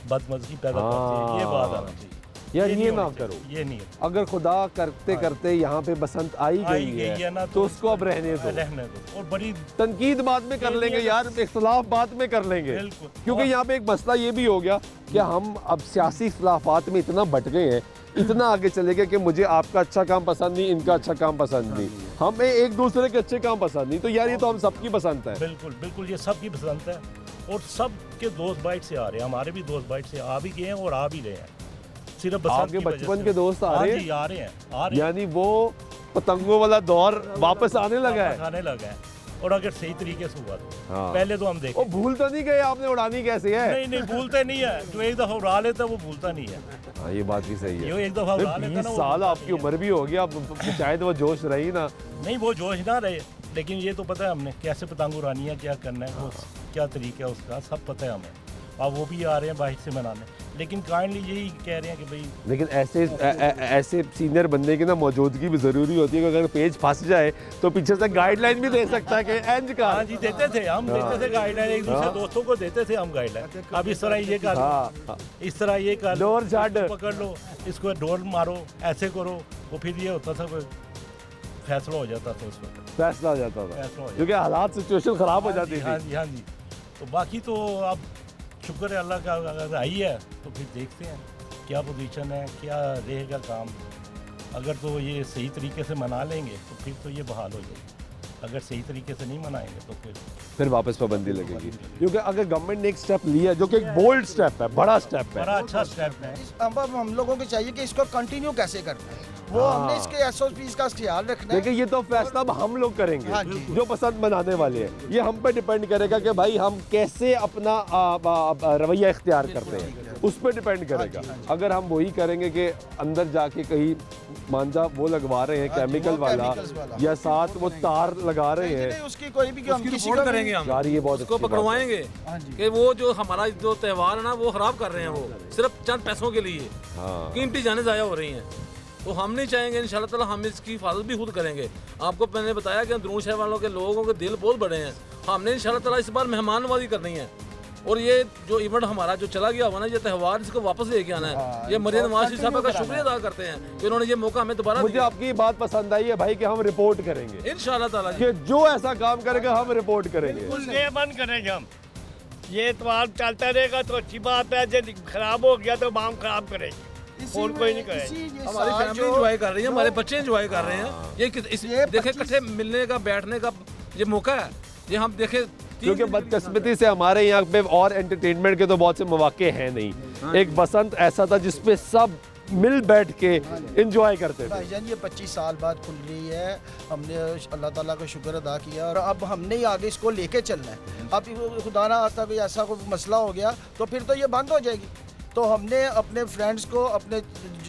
बदमज़गी पैदा करते हैं, ये बात आना चाहिए यार, ये नहीं ना होनी करो। चाहिए, ये नहीं है। अगर खुदा करते करते यहाँ पे बसंत आई गई है ना तो उसको अब रहने दो, और बड़ी तनकीद बाद में कर लेंगे यार, इख्तलाफ बाद में कर लेंगे, बिल्कुल। क्योंकि यहाँ पे एक मसला ये भी हो गया कि हम अब सियासी इख्तलाफात में इतना बट गए हैं, इतना आगे चले गए कि मुझे आपका अच्छा काम पसंद नहीं, इनका अच्छा काम पसंद नहीं, हमें एक दूसरे के अच्छे काम पसंद नहीं, तो यार ये तो हम सबकी पसंद है। बिल्कुल बिल्कुल, ये सबकी पसंद है, और सब के दोस्त बाइट से आ रहे हैं, हमारे भी दोस्त बाइट से आ भी गए हैं और आ भी रहे हैं। सिर्फ आपके बचपन के दोस्त आ रहे हैं, आ रहे हैं, यानी वो पतंगों वाला दौर वापस आने लगा है, आने लगा है, और अगर सही तरीके से हुआ तो। हाँ। पहले तो हम देखें, वो भूल तो नहीं गए आपने उड़ानी कैसे है? नहीं नहीं भूलते नहीं है, जो एक दफा उड़ा लेता है वो भूलता नहीं है। हाँ, ये बात भी सही है। ये एक दफा उड़ा लेता है 20 ना, वो साल भूलता आपकी नहीं है। उम्र भी हो गया, अब शायद वो जोश रही ना। नहीं वो जोश ना रहे, लेकिन ये तो पता है हमने कैसे पतंग उड़ानी है, क्या करना है, वो क्या तरीका है उसका सब पता है हमें। अब वो भी आ रहे हैं बाहर से मनाने, लेकिन काइंडली यही कह रहे हैं कि भाई, लेकिन ऐसे सीनियर बंदे की ना मौजूदगी भी ज़रूरी होती है कि अगर पेज फंस जाए तो पीछे से गाइडलाइन भी दे सकता है कि एंज का। हाँ जी देते थे हम, देते थे गाइडलाइन, एक दूसरे दोस्तों को देते थे हम गाइडलाइन। अब इस तरह ये कर लो, इस तरह ये कर लो, डोर छाड़ पकड़ लो, इसको डोर मारो, ऐसे करो, वो फिर ये होता था फैसला हो जाता था, उस वक्त फैसला हो जाता था, फैसला हो जाता क्योंकि हालात सिचुएशन ख़राब हो जाती हाँ थी। जी हाँ जी। तो बाकी तो अब शुक्र है अल्लाह का, अगर आई है तो फिर देखते हैं क्या पोजीशन है, क्या रहेगा काम। अगर तो ये सही तरीके से मना लेंगे तो फिर तो ये बहाल हो जाएगी, अगर सही तरीके से नहीं मनाएंगे तो फिर वापस पाबंदी लगेगी, क्योंकि अगर गवर्नमेंट ने एक स्टेप लिया जो कि एक बोल्ड स्टेप है, बड़ा स्टेप है, बड़ा अच्छा स्टेप है। अब हम लोगों को चाहिए कि इसको कंटिन्यू कैसे करना है, वो हमने इसके SOPs का ख्याल रखना है। देखिए ये तो फैसला अब हम लोग करेंगे, हाँ जी। जो पसंद बनाने वाले हैं, ये हम पे डिपेंड करेगा कि भाई हम कैसे अपना रवैया इख्तियार करते हैं, उस पर डिपेंड करेगा। अगर हम वही करेंगे कि अंदर जाके कहीं मांझा वो लगवा रहे हैं केमिकल वाला, या साथ वो तार लगा रहे हैं, उसकी कोई भी उसकी रिपोर्ट करेंगे हम, यार ये बहुत उसको अच्छी बात है। पकड़वाएंगे कि वो जो हमारा जो त्यौहार है ना वो खराब कर रहे हैं, वो सिर्फ चंद पैसों के लिए, हाँ। कीमती जाने ज़ाया हो रही हैं। तो हम नहीं चाहेंगे, इंशाल्लाह ताला हम इसकी हिफाजत भी खुद करेंगे। आपको मैंने बताया कि अंदरून शहर वालों के लोगों के दिल बहुत बड़े हैं, हमने इंशाल्लाह ताला इस बार मेहमान नवाजी करनी है, और ये जो इवेंट हमारा जो चला गया हुआ ना, ये त्यौहार इसको वापस लेके आना है। ये मरियम नवाज साहब का शुक्रिया अदा करते हैं कि उन्होंने ये मौका हमें दोबारा मुझे आपकी बात पसंद आई है भाई कि हम रिपोर्ट करेंगे, इंशाल्लाह ताला कि जो ऐसा काम करेगा हम रिपोर्ट करेंगे। ये बंद करेंगे हम, ये इतवार चलता रहेगा तो अच्छी बात है, जब खराब हो गया तो हम खराब करेंगे, और कोई नहीं करेगा। हमारी फैमिली एंजॉय कर रही है, हमारे बच्चे एंजॉय कर रहे हैं। ये देखे इकट्ठे मिलने का, बैठने का ये मौका है, ये हम देखे। क्योंकि बदकिस्मती से हमारे यहाँ पे और एंटरटेनमेंट के तो बहुत से मौके हैं नहीं। एक बसंत ऐसा था जिसपे सब मिल बैठ के एंजॉय करते थे। भाईजान ये 25 साल बाद खुल रही है, हमने अल्लाह ताला का शुक्र अदा किया, और अब हमने ही आगे इसको लेके चलना है। अब खुदा ना आता कोई ऐसा कोई मसला हो गया तो फिर तो ये बंद हो जाएगी। तो हमने अपने फ्रेंड्स को, अपने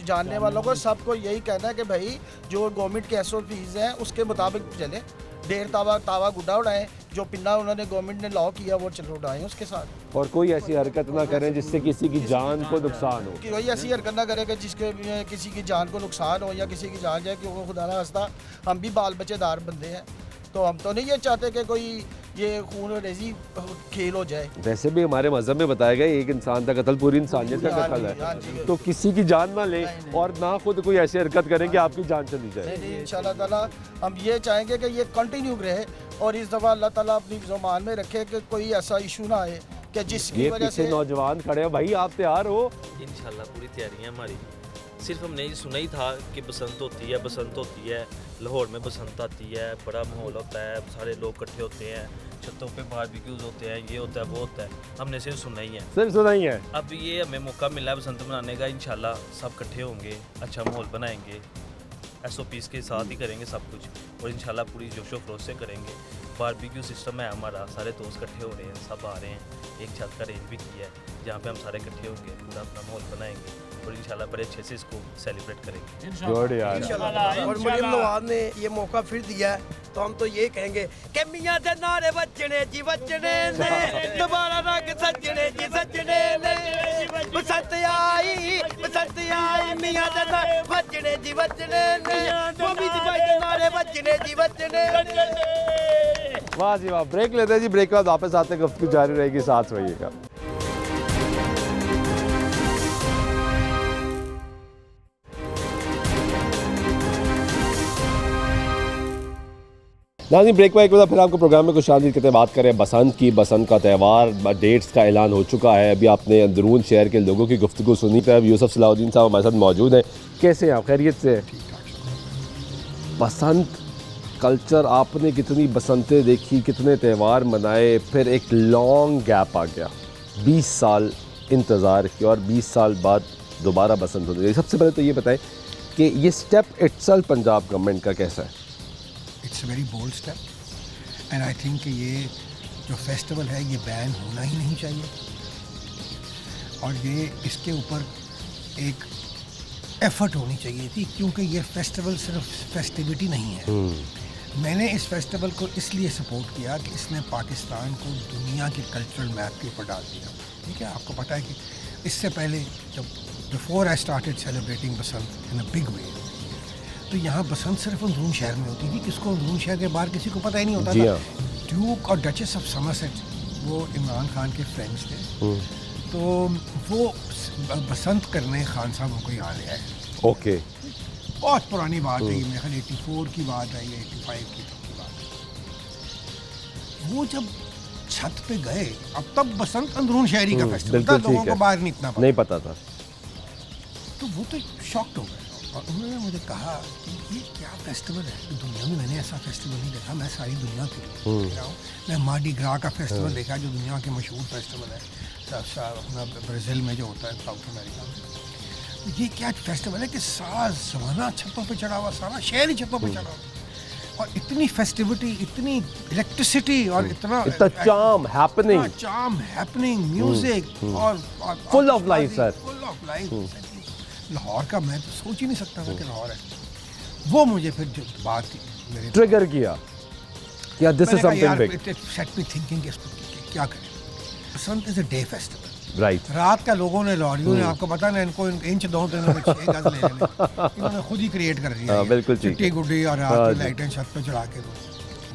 जानने वालों को, सबको यही कहना है कि भाई जो गवर्नमेंट के SOPs हैं उसके मुताबिक चलें। 1.5 तावा गुड्डा उड़ाएं, जो पिन्ना उन्होंने गवर्नमेंट ने लॉ किया वो चलो उड़ाएं उसके साथ, और कोई ऐसी हरकत ना करें जिससे किसी की जान को नुकसान हो। कि वही ऐसी हरकत ना करेगा जिसके किसी की जान को नुकसान हो या किसी की जान जाए, क्योंकि खुदा ना हंसता हम भी बाल बच्चेदार बंदे हैं, तो हम तो नहीं ये चाहते कि कोई ये खून रेजी खेल हो जाए। वैसे भी हमारे मजहब में बताया गया एक इंसान का कत्ल पूरी इंसानियत का कत्ल है, तो किसी की जान ना ले और ना खुद कोई ऐसी हरकत करें कि आपकी जान चली जाए। नहीं इंशाल्लाह ताला हम ये चाहेंगे कि ये कंटिन्यू रहे और इस दफ़ा अल्लाह ताला अपनी ज़ुबान में रखे कि कोई ऐसा इशू ना आए कि जिसकी ये वजह पीछे से नौजवान खड़े हैं भाई, आप तैयार हो? इंशाल्लाह पूरी तैयारी है हमारी। सिर्फ हमने ये सुना ही था कि बसंत होती है, लाहौर में बसंत आती है, बड़ा माहौल होता है, सारे लोग इकट्ठे होते हैं, छतों पे बारबेक्यूज होते हैं, ये होता है वो होता है, हमने सिर्फ सुना ही है। सिर्फ सुना ही है। अब ये हमें मौका मिला है बसंत मनाने का, इंशाल्लाह सब इकट्ठे होंगे, अच्छा माहौल बनाएंगे, SOPs के साथ ही करेंगे सब कुछ और इंशाल्लाह पूरी जोशो खरोश से करेंगे। बारबेक्यू सिस्टम है हमारा, सारे दोस्त इकट्ठे हो रहे हैं, सब आ रहे हैं, एक छत का अरेंज भी किया है जहाँ पे हम सारे इकट्ठे होंगे, पूरा अपना माहौल बनाएंगे और इंशाल्लाह बड़े अच्छे से इसको सेलिब्रेट करेंगे। गुड यार। और मरियम नवाज ने ये मौका फिर दिया है तो हम तो ये कहेंगे कि मियां दे नारे बजने जी बजने ने, दोबारा रंग सजने जी सजने ने, बसंत आई मियां दे नारे बजने जी बजने ने, बॉबी दी भाई दे नारे बजने जी बजने ने। वाह जी वाह। ब्रेक लेते हैं जी, ब्रेक के बाद वापस आते हैं, गुफ्तगू जारी रहेगी, साथ रहिएगा। नाज़रीन ब्रेक में एक बार फिर आपको प्रोग्राम में खुशामदीद कहते हैं। बात करें बसंत की, बसंत का त्यौहार, डेट्स का ऐलान हो चुका है। अभी आपने अंदरून शहर के लोगों की गुफ्तगू सुनी है। यूसुफ सलाहुद्दीन साहब हमारे साथ मौजूद हैं। कैसे हैं आप? खैरियत से? बसंत कल्चर, आपने कितनी बसंतें देखी, कितने त्यौहार मनाए, फिर एक लॉन्ग गैप आ गया, 20 साल इंतज़ार किया और 20 साल बाद दोबारा बसंत होती है। सबसे पहले तो ये बताएं कि ये स्टेप इटसेल्फ पंजाब गवर्नमेंट का कैसा है? It's very bold step and I think कि ये जो फेस्टिवल है ये बैन होना ही नहीं चाहिए और ये इसके ऊपर एक एफर्ट होनी चाहिए थी, क्योंकि ये फेस्टिवल सिर्फ फेस्टिविटी नहीं है। मैंने इस फेस्टिवल को इसलिए सपोर्ट किया कि इसने पाकिस्तान को दुनिया के कल्चरल मैप के ऊपर डाल दिया। ठीक है, आपको पता है कि इससे पहले जब before I started celebrating Basant in a big way, तो यहाँ बसंत सिर्फ अंदरून शहर में होती थी, किसको अंदरून शहर के बाहर किसी को पता ही नहीं होता था। ड्यूक और डचेस ऑफ समरसेट वो इमरान खान के फ्रेंड्स थे, तो वो बसंत करने खान साहब को यहाँ ले आए। ओके, बहुत पुरानी बात है ये, मेरे ख्याल 84 की बात है या 85 की बात है। वो जब छत पे गए, अब तब बसंत अंदरून शहरी का फेस्टिवल था, लोगों को बाहर नहीं पता था। तो वो तो शॉक्ड हो गए और उन्होंने मुझे कहा कि ये क्या फेस्टिवल है, दुनिया में मैंने ऐसा फेस्टिवल नहीं देखा। मैं सारी दुनिया के लिए देख रहा हूँ। मैं मार्डी ग्रा का फेस्टिवल देखा जो दुनिया के मशहूर फेस्टिवल है, अपना ब्राज़ील में जो होता है, साउथ अमेरिका में। ये क्या फेस्टिवल है कि सारा ज़माना छतों पे चढ़ा हुआ, सारा शहर ही छतों पे चढ़ा हुआ और इतनी फेस्टिविटी, इतनी इलेक्ट्रिसिटी और इतना चार्म हैपनिंग, म्यूजिक और full of life sir, full of life. Lahore का मैं तो सोच ही नहीं सकता था कि लाहौर है। वो मुझे फिर जो बात मेरे ट्रिगर किया या this is something big, set me thinking क्या करें। Basant is a day festival, right. रात का लोगों ने, लॉरियों ने, आपको पता ना, इनको इंच दो तो इन्होंने 6 गज ले लेने, इन्होंने खुद ही क्रिएट कर दिया। बिल्कुल चिट्टी गुड्डी और रात की लाइटें छत पे चढ़ा के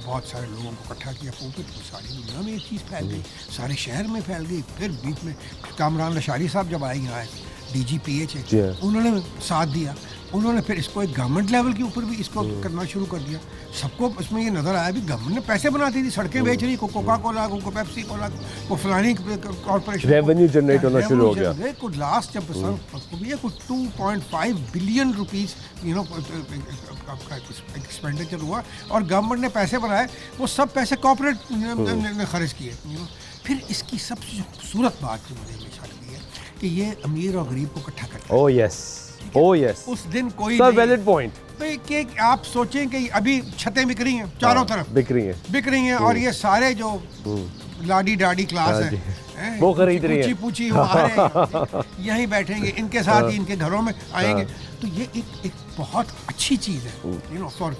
बहुत सारे लोगों को इकट्ठा किया। तो सारी दुनिया में ये चीज़ फैल गई, सारे शहर में फैल गई। फिर बीच में कामरान लशारी साहब जब आए यहाँ, DGPH है, उन्होंने साथ दिया। उन्होंने फिर इसको एक गवर्नमेंट लेवल के ऊपर भी इसको करना शुरू कर दिया। सबको इसमें ये नज़र आया भी गवर्नमेंट ने पैसे बनाती थी, सड़कें बेच रही, कोका कोला को, पेप्सी कोला को, फलानी कॉर्पोरेशन, रेवेन्यू जनरेट होना शुरू हो गया। कुछ लास्ट जब कुछ 2.5 बिलियन रुपीस एक्सपेंडिचर हुआ और गवर्नमेंट ने पैसे बनाए, वो सब पैसे कॉर्पोरेट ने खर्च किए। फिर इसकी सबसे खूबसूरत बात जो मुझे हमेशा लगी है कि ये अमीर और गरीब को इकट्ठा करता है। ओह यस, उस दिन कोई सर वैलिड पॉइंट कि आप सोचें कि अभी छतें बिक रही हैं चारों तरफ, बिक रही हैं और ये सारे जो लाडी डाडी क्लास है वो खरीद रही है, पूछी यहीं बैठेंगे, इनके साथ ही इनके घरों में आएंगे। तो ये एक बहुत अच्छी चीज़ है, यू नो, फॉर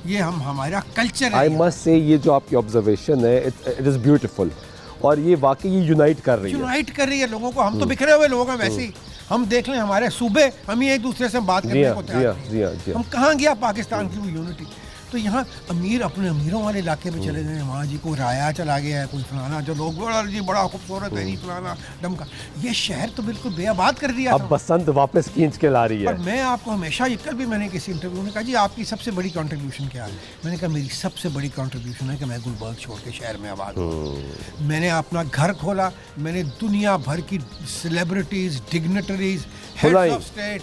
ये हमारा कल्चर है। आई मस्ट से ये जो आपकी ऑब्जर्वेशन है, इट इज़ ब्यूटीफुल और ये वाकई यूनाइट कर रही है लोगों को। हम तो बिखरे हुए लोग हैं वैसे ही, हम देख लें हमारे सूबे, हम ही एक दूसरे से बात करने को तैयार नहीं हैं। हम कहाँ गया पाकिस्तान की वो यूनिटी? तो यहाँ अमीर अपने अमीरों वाले इलाके में चले गए, वहाँ जी कोई राया चला गया है, कोई फलाना, जो लोग बोला जी बड़ा खूबसूरत है, नहीं फलाना डमका, ये शहर तो बिल्कुल बेआबाद कर दिया। अब बसंत वापस खींच के ला रही है। पर मैं आपको हमेशा, ये कल भी मैंने किसी इंटरव्यू में कहा जी आपकी सबसे बड़ी कंट्रीब्यूशन क्या है? मैंने कहा मेरी सबसे बड़ी कंट्रीब्यूशन है कि मैं गुलबर्ग छोड़ के शहर में आबाद हूँ। मैंने अपना घर खोला, मैंने दुनिया भर की celebrities, dignitaries, heads of state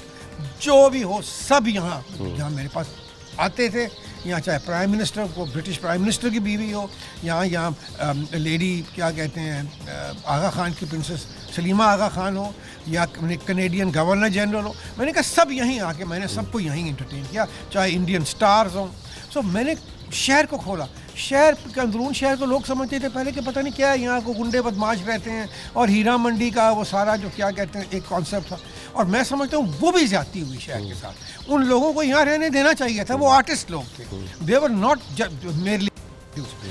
जो भी हो सब यहाँ मेरे पास आते थे। यहाँ चाहे प्राइम मिनिस्टर को, ब्रिटिश प्राइम मिनिस्टर की बीवी हो, यहाँ लेडी क्या कहते हैं आगा खान की प्रिंसेस सलीमा आगा खान हो, या कनेडियन गवर्नर जनरल हो, मैंने कहा सब यहीं आके मैंने सबको यहीं इंटरटेन किया, चाहे इंडियन स्टार्स हों। सो मैंने शहर को खोला। शहर के अंदरून शहर को लोग समझते थे पहले कि पता नहीं क्या है, यहाँ को गुंडे बदमाश रहते हैं, और हीरा मंडी का वो सारा जो क्या कहते हैं एक कॉन्सेप्ट था, और मैं समझता हूँ वो भी ज्यादती हुई शहर के साथ। उन लोगों को यहाँ रहने देना चाहिए था, वो आर्टिस्ट लोग थे, दे वर नॉट मेरली।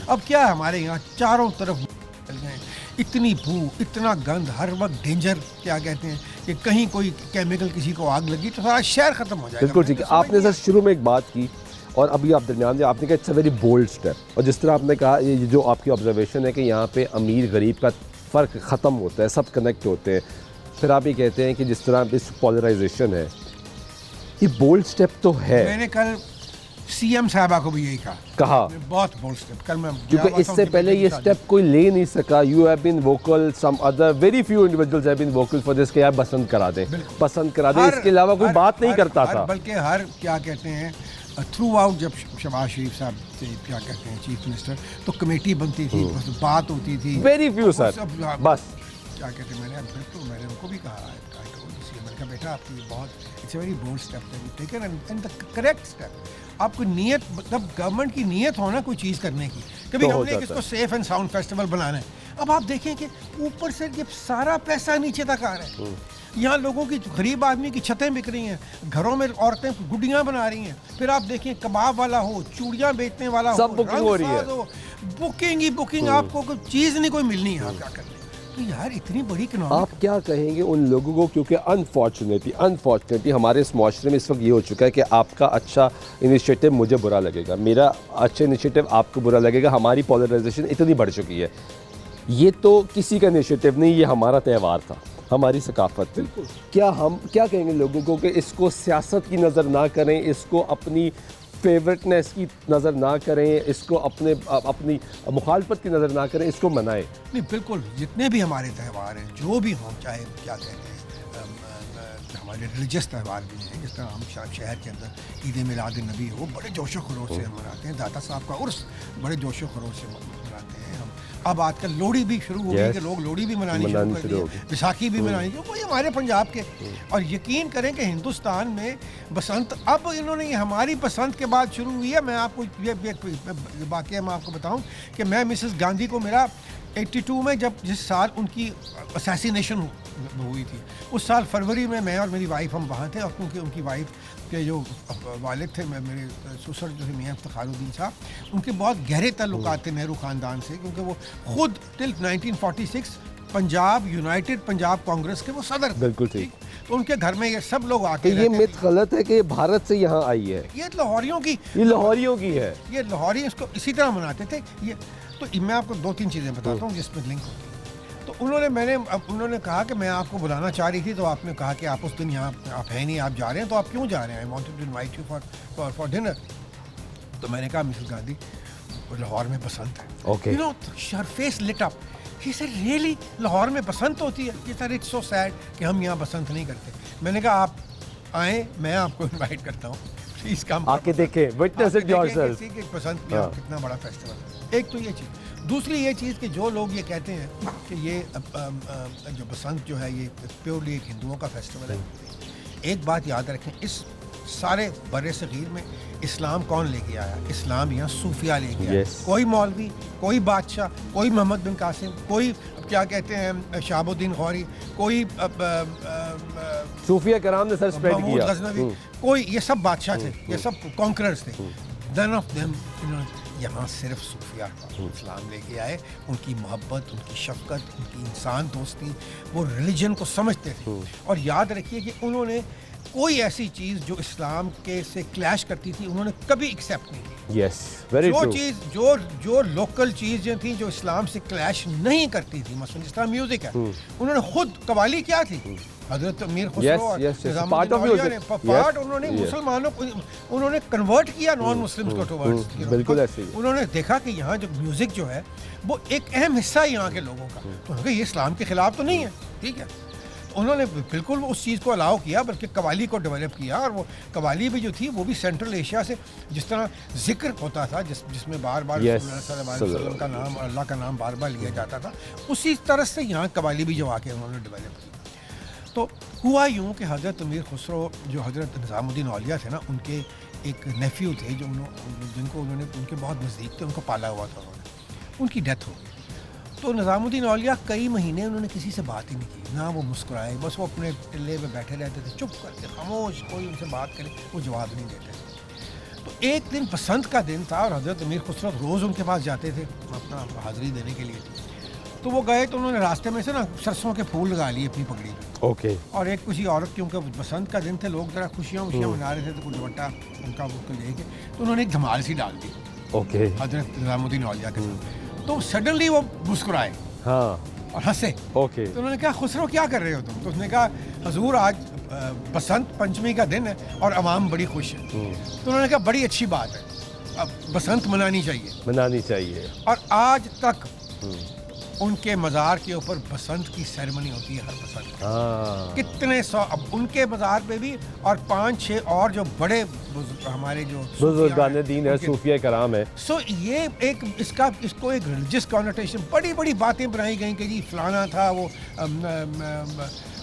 अब क्या है हमारे यहाँ चारों तरफ चल गए, इतनी बू, इतना गंद, हर वक्त डेंजर, क्या कहते हैं कि कहीं कोई केमिकल किसी को आग लगी तो सारा शहर ख़त्म हो जाएगा। बिल्कुल ठीक है। आपने सर शुरू में एक बात की और अभी आप दरमियान में आपने कहा it's a very bold step, और जिस तरह आपने कहा ये जो आपकी ऑब्जर्वेशन है कि यहाँ पे अमीर गरीब का फ़र्क ख़त्म होता है, सब कनेक्ट होते हैं, फिर आप ये कहते हैं कि जिस तरह इस पोलराइजेशन है, ये बोल्ड स्टेप तो है। मैंने कल सीएम साहबा को भी यही कहा बहुत बोल्ड स्टेप। कल मैं क्योंकि इससे पहले ये स्टेप कोई ले नहीं सका। You have been vocal, some other very few individuals have been vocal for this कि यार पसंद करा दें, पसंद करा दें, इसके अलावा कोई बात नहीं करता था। बल्कि हर क्या कहते हैं थ्रू आउट, जब शहबाज शरीफ साहब थे क्या कहते हैं चीफ मिनिस्टर, तो कमेटी बनती थी, बात होती थी, वेरी फ्यू सर, बस क्या कहते हैं मैंने उनको भी कहा मैंने कहा बेटा आपकी बहुत it's a very bold step taken and the correct step. आपको नीयत, मतलब गवर्नमेंट की नीयत हो ना कोई चीज़ करने की, कभी तो हमने इसको सेफ एंड साउंड फेस्टिवल बनाना है। अब आप देखें कि ऊपर से ये सारा पैसा नीचे तक आ रहा है। यहाँ लोगों की, गरीब आदमी की छतें बिक रही हैं, घरों में औरतें गुड्डियाँ बना रही हैं, फिर आप देखें कबाब वाला हो, चूड़ियाँ बेचने वाला हो, सब बुकिंग हो रही है, बुकिंग ही बुकिंग, आपको कोई चीज़ नहीं कोई मिलनी है। आप क्या करें? तो यार इतनी बड़ी इकोनॉमी, आप क्या कहेंगे उन लोगों को, क्योंकि अनफॉर्चुनेटली हमारे इस माशरे में इस वक्त ये हो चुका है कि आपका अच्छा इनिशिएटिव मुझे बुरा लगेगा, मेरा अच्छा इनिशिएटिव आपको बुरा लगेगा, हमारी पोलराइजेशन इतनी बढ़ चुकी है। ये तो किसी का इनिशिएटिव नहीं, ये हमारा त्यौहार था, हमारी सकाफत। बिल्कुल। क्या हम क्या कहेंगे लोगों को कि इसको सियासत की नज़र ना करें, इसको अपनी फेवरेटनेस की नज़र ना करें, इसको अपनी मुखालफत की नज़र ना करें, इसको मनाएं? नहीं बिल्कुल, जितने भी हमारे त्यौहार हैं जो भी हों, चाहे क्या कहते हैं हमारे रिलीजियस त्यौहार भी हैं, जिस तरह हम शहर के अंदर ईद मिलाद नबी हो बड़े जोशो खरोश से हम मनाते हैं, दाता साहब का उर्स बड़े जोशो खरोश से मनाते हैं हम। अब आजकल लोहड़ी भी शुरू हो गई कि लोग लोहड़ी भी मनानी शुरू कर दी, बैसाखी भी मनानी, वही हमारे पंजाब के। और यकीन करें कि हिंदुस्तान में बसंत अब इन्होंने हमारी बसंत के बाद शुरू हुई है। मैं आपको ये वाक़या मैं आपको बताऊं कि मैं मिसेस गांधी को मिला 82 में, जब जिस साल उनकी असैसिनेशन हुई थी, उस साल फरवरी में मैं और मेरी वाइफ हम वहाँ थे, और क्योंकि उनकी वाइफ के जो वालिद थे, मेरे ससुर जो थे मियां इफ्तिखारुद्दीन साहब, उनके बहुत गहरे ताल्लुकात थे नेहरू ख़ानदान से, क्योंकि वो खुद टिल 1946 पंजाब यूनाइटेड पंजाब कांग्रेस के वो सदर थे। बिल्कुल ठीक। तो उनके घर में ये सब लोग आके, ये मिथ गलत है कि भारत से यहाँ आई है, ये लाहौरियों की, ये लाहौरियों की है, ये लाहौरी इसको इसी तरह मनाते थे। ये तो मैं आपको 2-3 चीज़ें बताता हूँ जिसमें लिंक होती है। तो उन्होंने कहा कि मैं आपको बुलाना चाह रही थी, तो आपने कहा कि आप उस दिन यहाँ आप हैं नहीं, आप जा रहे हैं, तो आप क्यों जा रहे हैं? I wanted to invite you for dinner. तो मैंने कहा मिसेस गांधी लाहौर में बसंत है। Okay. You know her face lit up, he said really Lahore में बसंत होती है? ये सर इट्स सो सैड कि हम यहाँ बसंत नहीं करते। मैंने कहा आप आएँ, मैं आपको इन्वाइट करता हूँ, प्लीज़ कम, आके देखें, विटनेस इट योरसेल्फ कि बसंत में कितना बड़ा फेस्टिवल है। एक तो ये चीज़, दूसरी ये चीज़ कि जो लोग ये कहते हैं कि ये जो बसंत जो है ये प्योरली एक हिंदुओं का फेस्टिवल है, एक बात याद रखें, इस सारे बड़े सगीर में इस्लाम कौन लेके आया? इस्लाम यहाँ सूफिया लेके आया। कोई मौलवी, कोई बादशाह, कोई मोहम्मद बिन कासिम, कोई क्या कहते हैं शहाबुद्दीन गौरी, कोई सूफिया कराम ने सर स्प्रेड किया, गजनवी, कोई, ये सब बादशाह थे, ये सब कॉन्करर्स थे। None of them, you know, यहाँ सिर्फ सूफिया इस्लाम लेके आए, उनकी मोहब्बत, उनकी शफकत, उनकी इंसान दोस्ती, वो रिलीजन को समझते थे। और याद रखिए कि उन्होंने कोई ऐसी चीज़ जो इस्लाम के से क्लैश करती थी उन्होंने कभी एक्सेप्ट नहीं की। यस, वेरी जो ट्रू। चीज़ जो लोकल चीज़ें थी जो इस्लाम से क्लैश नहीं करती थी, मसलन इस्लाम म्यूजिक है, उन्होंने खुद कवाली क्या थी, हजरत अमीर खुसरो और Nizamuddin part of Auliya music. ने पार्ट, Yes, उन्होंने yes. मुसलमानों को उन्होंने कन्वर्ट किया नॉन मुस्लिम्स को टुवर्ड्स, बिल्कुल ऐसे ही। उन्होंने देखा कि यहाँ जो म्यूजिक जो है वो एक अहम हिस्सा है यहाँ के लोगों का, तो उन्होंने कहा ये इस्लाम के खिलाफ तो नहीं है, ठीक है। उन्होंने बिल्कुल उस चीज़ को अलाउ किया, बल्कि कवाली को डेवलप किया, और वो कवाली भी जो थी वो भी सेंट्रल एशिया से, जिस तरह जिक्र होता था जिसमें बार बार Yes. वसल्लम का नाम, अल्लाह का नाम बार बार लिया जाता था, उसी तरह से यहाँ कवाली भी जो आके उन्होंने डेवलप की। तो हुआ यूँ कि हज़रत अमीर खुसरो जो हज़रत निज़ामुद्दीन औलिया थे ना, उनके एक नेफ्यू थे जिनको उन्होंने उनके बहुत नज़दीक थे, उनको पाला हुआ था उन्होंने, उनकी डेथ हो गई। तो निज़ामुद्दीन औलिया कई महीने उन्होंने किसी से बात ही नहीं की, ना वो मुस्कुराए, बस वो अपने टिल्ले में बैठे रहते थे चुप करके, खामोश, कोई उनसे बात करे वो जवाब नहीं देते थे। तो एक दिन बसंत का दिन था और हज़रत अमीर खुसरो रोज़ उनके पास जाते थे अपना हाज़िरी देने के लिए। तो वो गए तो उन्होंने रास्ते में से ना सरसों के फूल लगा लिए अपनी पगड़ी में। ओके। और एक किसी औरत, क्योंकि बसंत का दिन थे, लोग ज़रा खुशियाँ मना रहे थे, तो कुछ दुपट्टा उनका उसको लेके तो उन्होंने एक धमाल सी डाल दी ओके। हज़रत निज़ामुद्दीन औलिया के साथ। तो सडनली वो मुस्कुराए हाँ और हंसे। ओके। तो उन्होंने कहा खुसरो क्या कर रहे हो तुम? तो उसने कहा हजूर आज बसंत पंचमी का दिन है और अवाम बड़ी खुश है। तो उन्होंने कहा बड़ी अच्छी बात है, अब बसंत मनानी चाहिए। और आज तक उनके मज़ार के ऊपर बसंत की सेरेमनी होती है हर बसंत। कितने सौ अब उनके मज़ार पे भी, और 5-6 और जो बड़े हमारे जो बुजुर्गान दीन है, सूफिया कराम है। सो ये एक इसको एक रिलीजियस कॉनोटेशन, बड़ी बड़ी बातें बनाई गई कि जी फलाना था वो।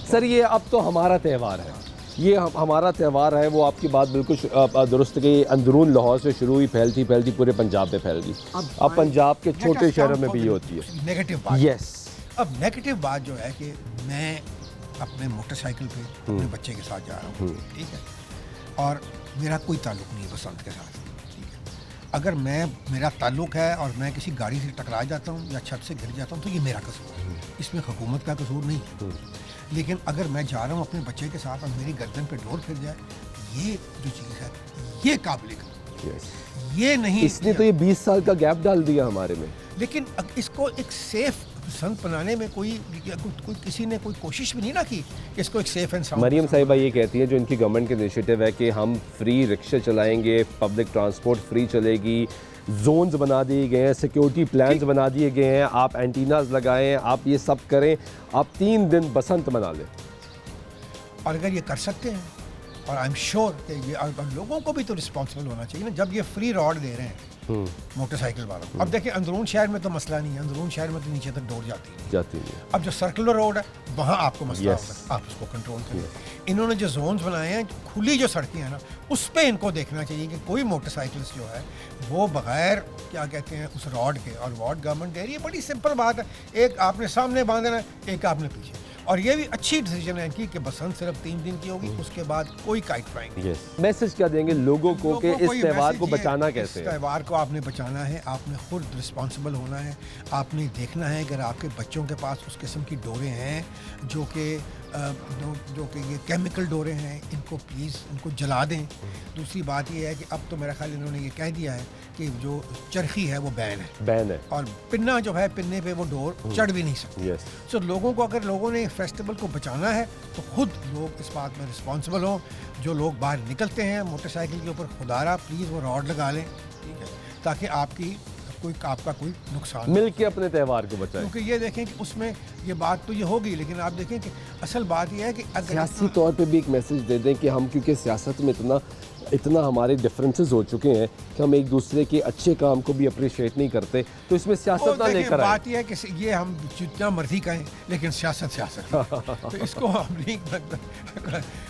सर ये अब तो हमारा त्यौहार है, ये हमारा त्यौहार है, वो आपकी बात बिल्कुल दुरुस्त की, अंदरून लाहौर से शुरू हुई, फैलती फैलती पूरे पंजाब में फैल गई। अब पंजाब के छोटे शहरों में भी ये होती है। नेगेटिव बात। यस। अब नेगेटिव बात जो है कि मैं अपने मोटरसाइकिल पे अपने बच्चे के साथ जा रहा हूँ, ठीक है, और मेरा कोई ताल्लुक नहीं है बसंत के साथ, ठीक है। अगर मेरा ताल्लुक है और मैं किसी गाड़ी से टकरा जाता हूँ या छत से गिर जाता हूँ तो ये मेरा कसूर है, इसमें हुकूमत का कसूर नहीं है। लेकिन अगर मैं जा रहा हूँ अपने बच्चे के साथ और मेरी गर्दन पे डोर फिर जाए, ये जो चीज़ है ये काबिल ये नहीं। इसने तो ये 20 साल का गैप डाल दिया हमारे में। लेकिन इसको एक सेफ बसंत बनाने में कोई किसी ने कोई कोशिश भी नहीं ना की कि इसको एक सेफ एंड साउंड। मरियम साहिबा ये कहती हैं जो इनकी गवर्नमेंट की इनिशिएटिव है कि हम फ्री रिक्शे चलाएंगे, पब्लिक ट्रांसपोर्ट फ्री चलेगी, जोन्स बना दिए गए हैं, सिक्योरिटी प्लान्स बना दिए गए हैं, आप एंटीनाज लगाएं, आप ये सब करें, आप 3 दिन बसंत मना लें। और अगर ये कर सकते हैं, और आई एम श्योर कि ये लोगों को भी तो रिस्पॉन्सिबल होना चाहिए ना, जब ये फ्री रोड दे रहे हैं मोटरसाइकिल वालों। अब देखिए अंदरून शहर में तो मसला नहीं है, अंदरून शहर में तो नीचे तक डोर जाती है। अब जो सर्कुलर रोड है वहाँ आपको मसला होगा, आप उसको कंट्रोल करें। इन्होंने जो जोन्स बनाए हैं, खुली जो सड़कें हैं ना, उस पर इनको देखना चाहिए कि कोई मोटरसाइकिल्स जो है वो बगैर क्या कहते हैं उस रोड के, और रोड गवर्नमेंट दे रही है, बड़ी सिंपल बात है, एक आपने सामने बांधना है, एक आपने पीछे। और ये भी अच्छी डिसीजन है कि बसंत सिर्फ 3 दिन की होगी, उसके बाद कोई काइट फ्लाइंग नहीं। मैसेज क्या देंगे लोगों को कि इस त्यौहार को बचाना कैसे? इस त्यौहार को आपने बचाना है, आपने खुद रिस्पॉन्सिबल होना है, आपने देखना है अगर आपके बच्चों के पास उस किस्म की डोरें हैं जो कि ये केमिकल डोरें हैं, इनको प्लीज़ इनको जला दें। दूसरी बात ये है कि अब तो मेरा ख्याल इन्होंने ये कह दिया है कि जो चरखी है वो बैन है, और पिन्ना जो है, पिन्ने पे वो डोर चढ़ भी नहीं सकती। सो लोगों को, अगर लोगों ने फेस्टिवल को बचाना है तो खुद लोग इस बात में रिस्पॉन्सिबल हों। जो लोग बाहर निकलते हैं मोटरसाइकिल के ऊपर, खुदारा प्लीज़ वो रॉड लगा लें, ठीक है, ताकि आपका कोई नुकसान मिल के अपने त्यौहार को बचाएं। क्योंकि ये देखें कि उसमें ये बात तो ये होगी, लेकिन आप देखें कि असल बात ये है कि अगर सियासी तौर पे भी एक मैसेज दे दें कि हम, क्योंकि सियासत में इतना हमारे डिफरेंसेस हो चुके हैं कि हम एक दूसरे के अच्छे काम को भी अप्रिशिएट नहीं करते, तो इसमें सियासत ना लेकर आए। बात यह है कि ये हम जितना मर्जी कहें, लेकिन सियासत तो इसको हम नहीं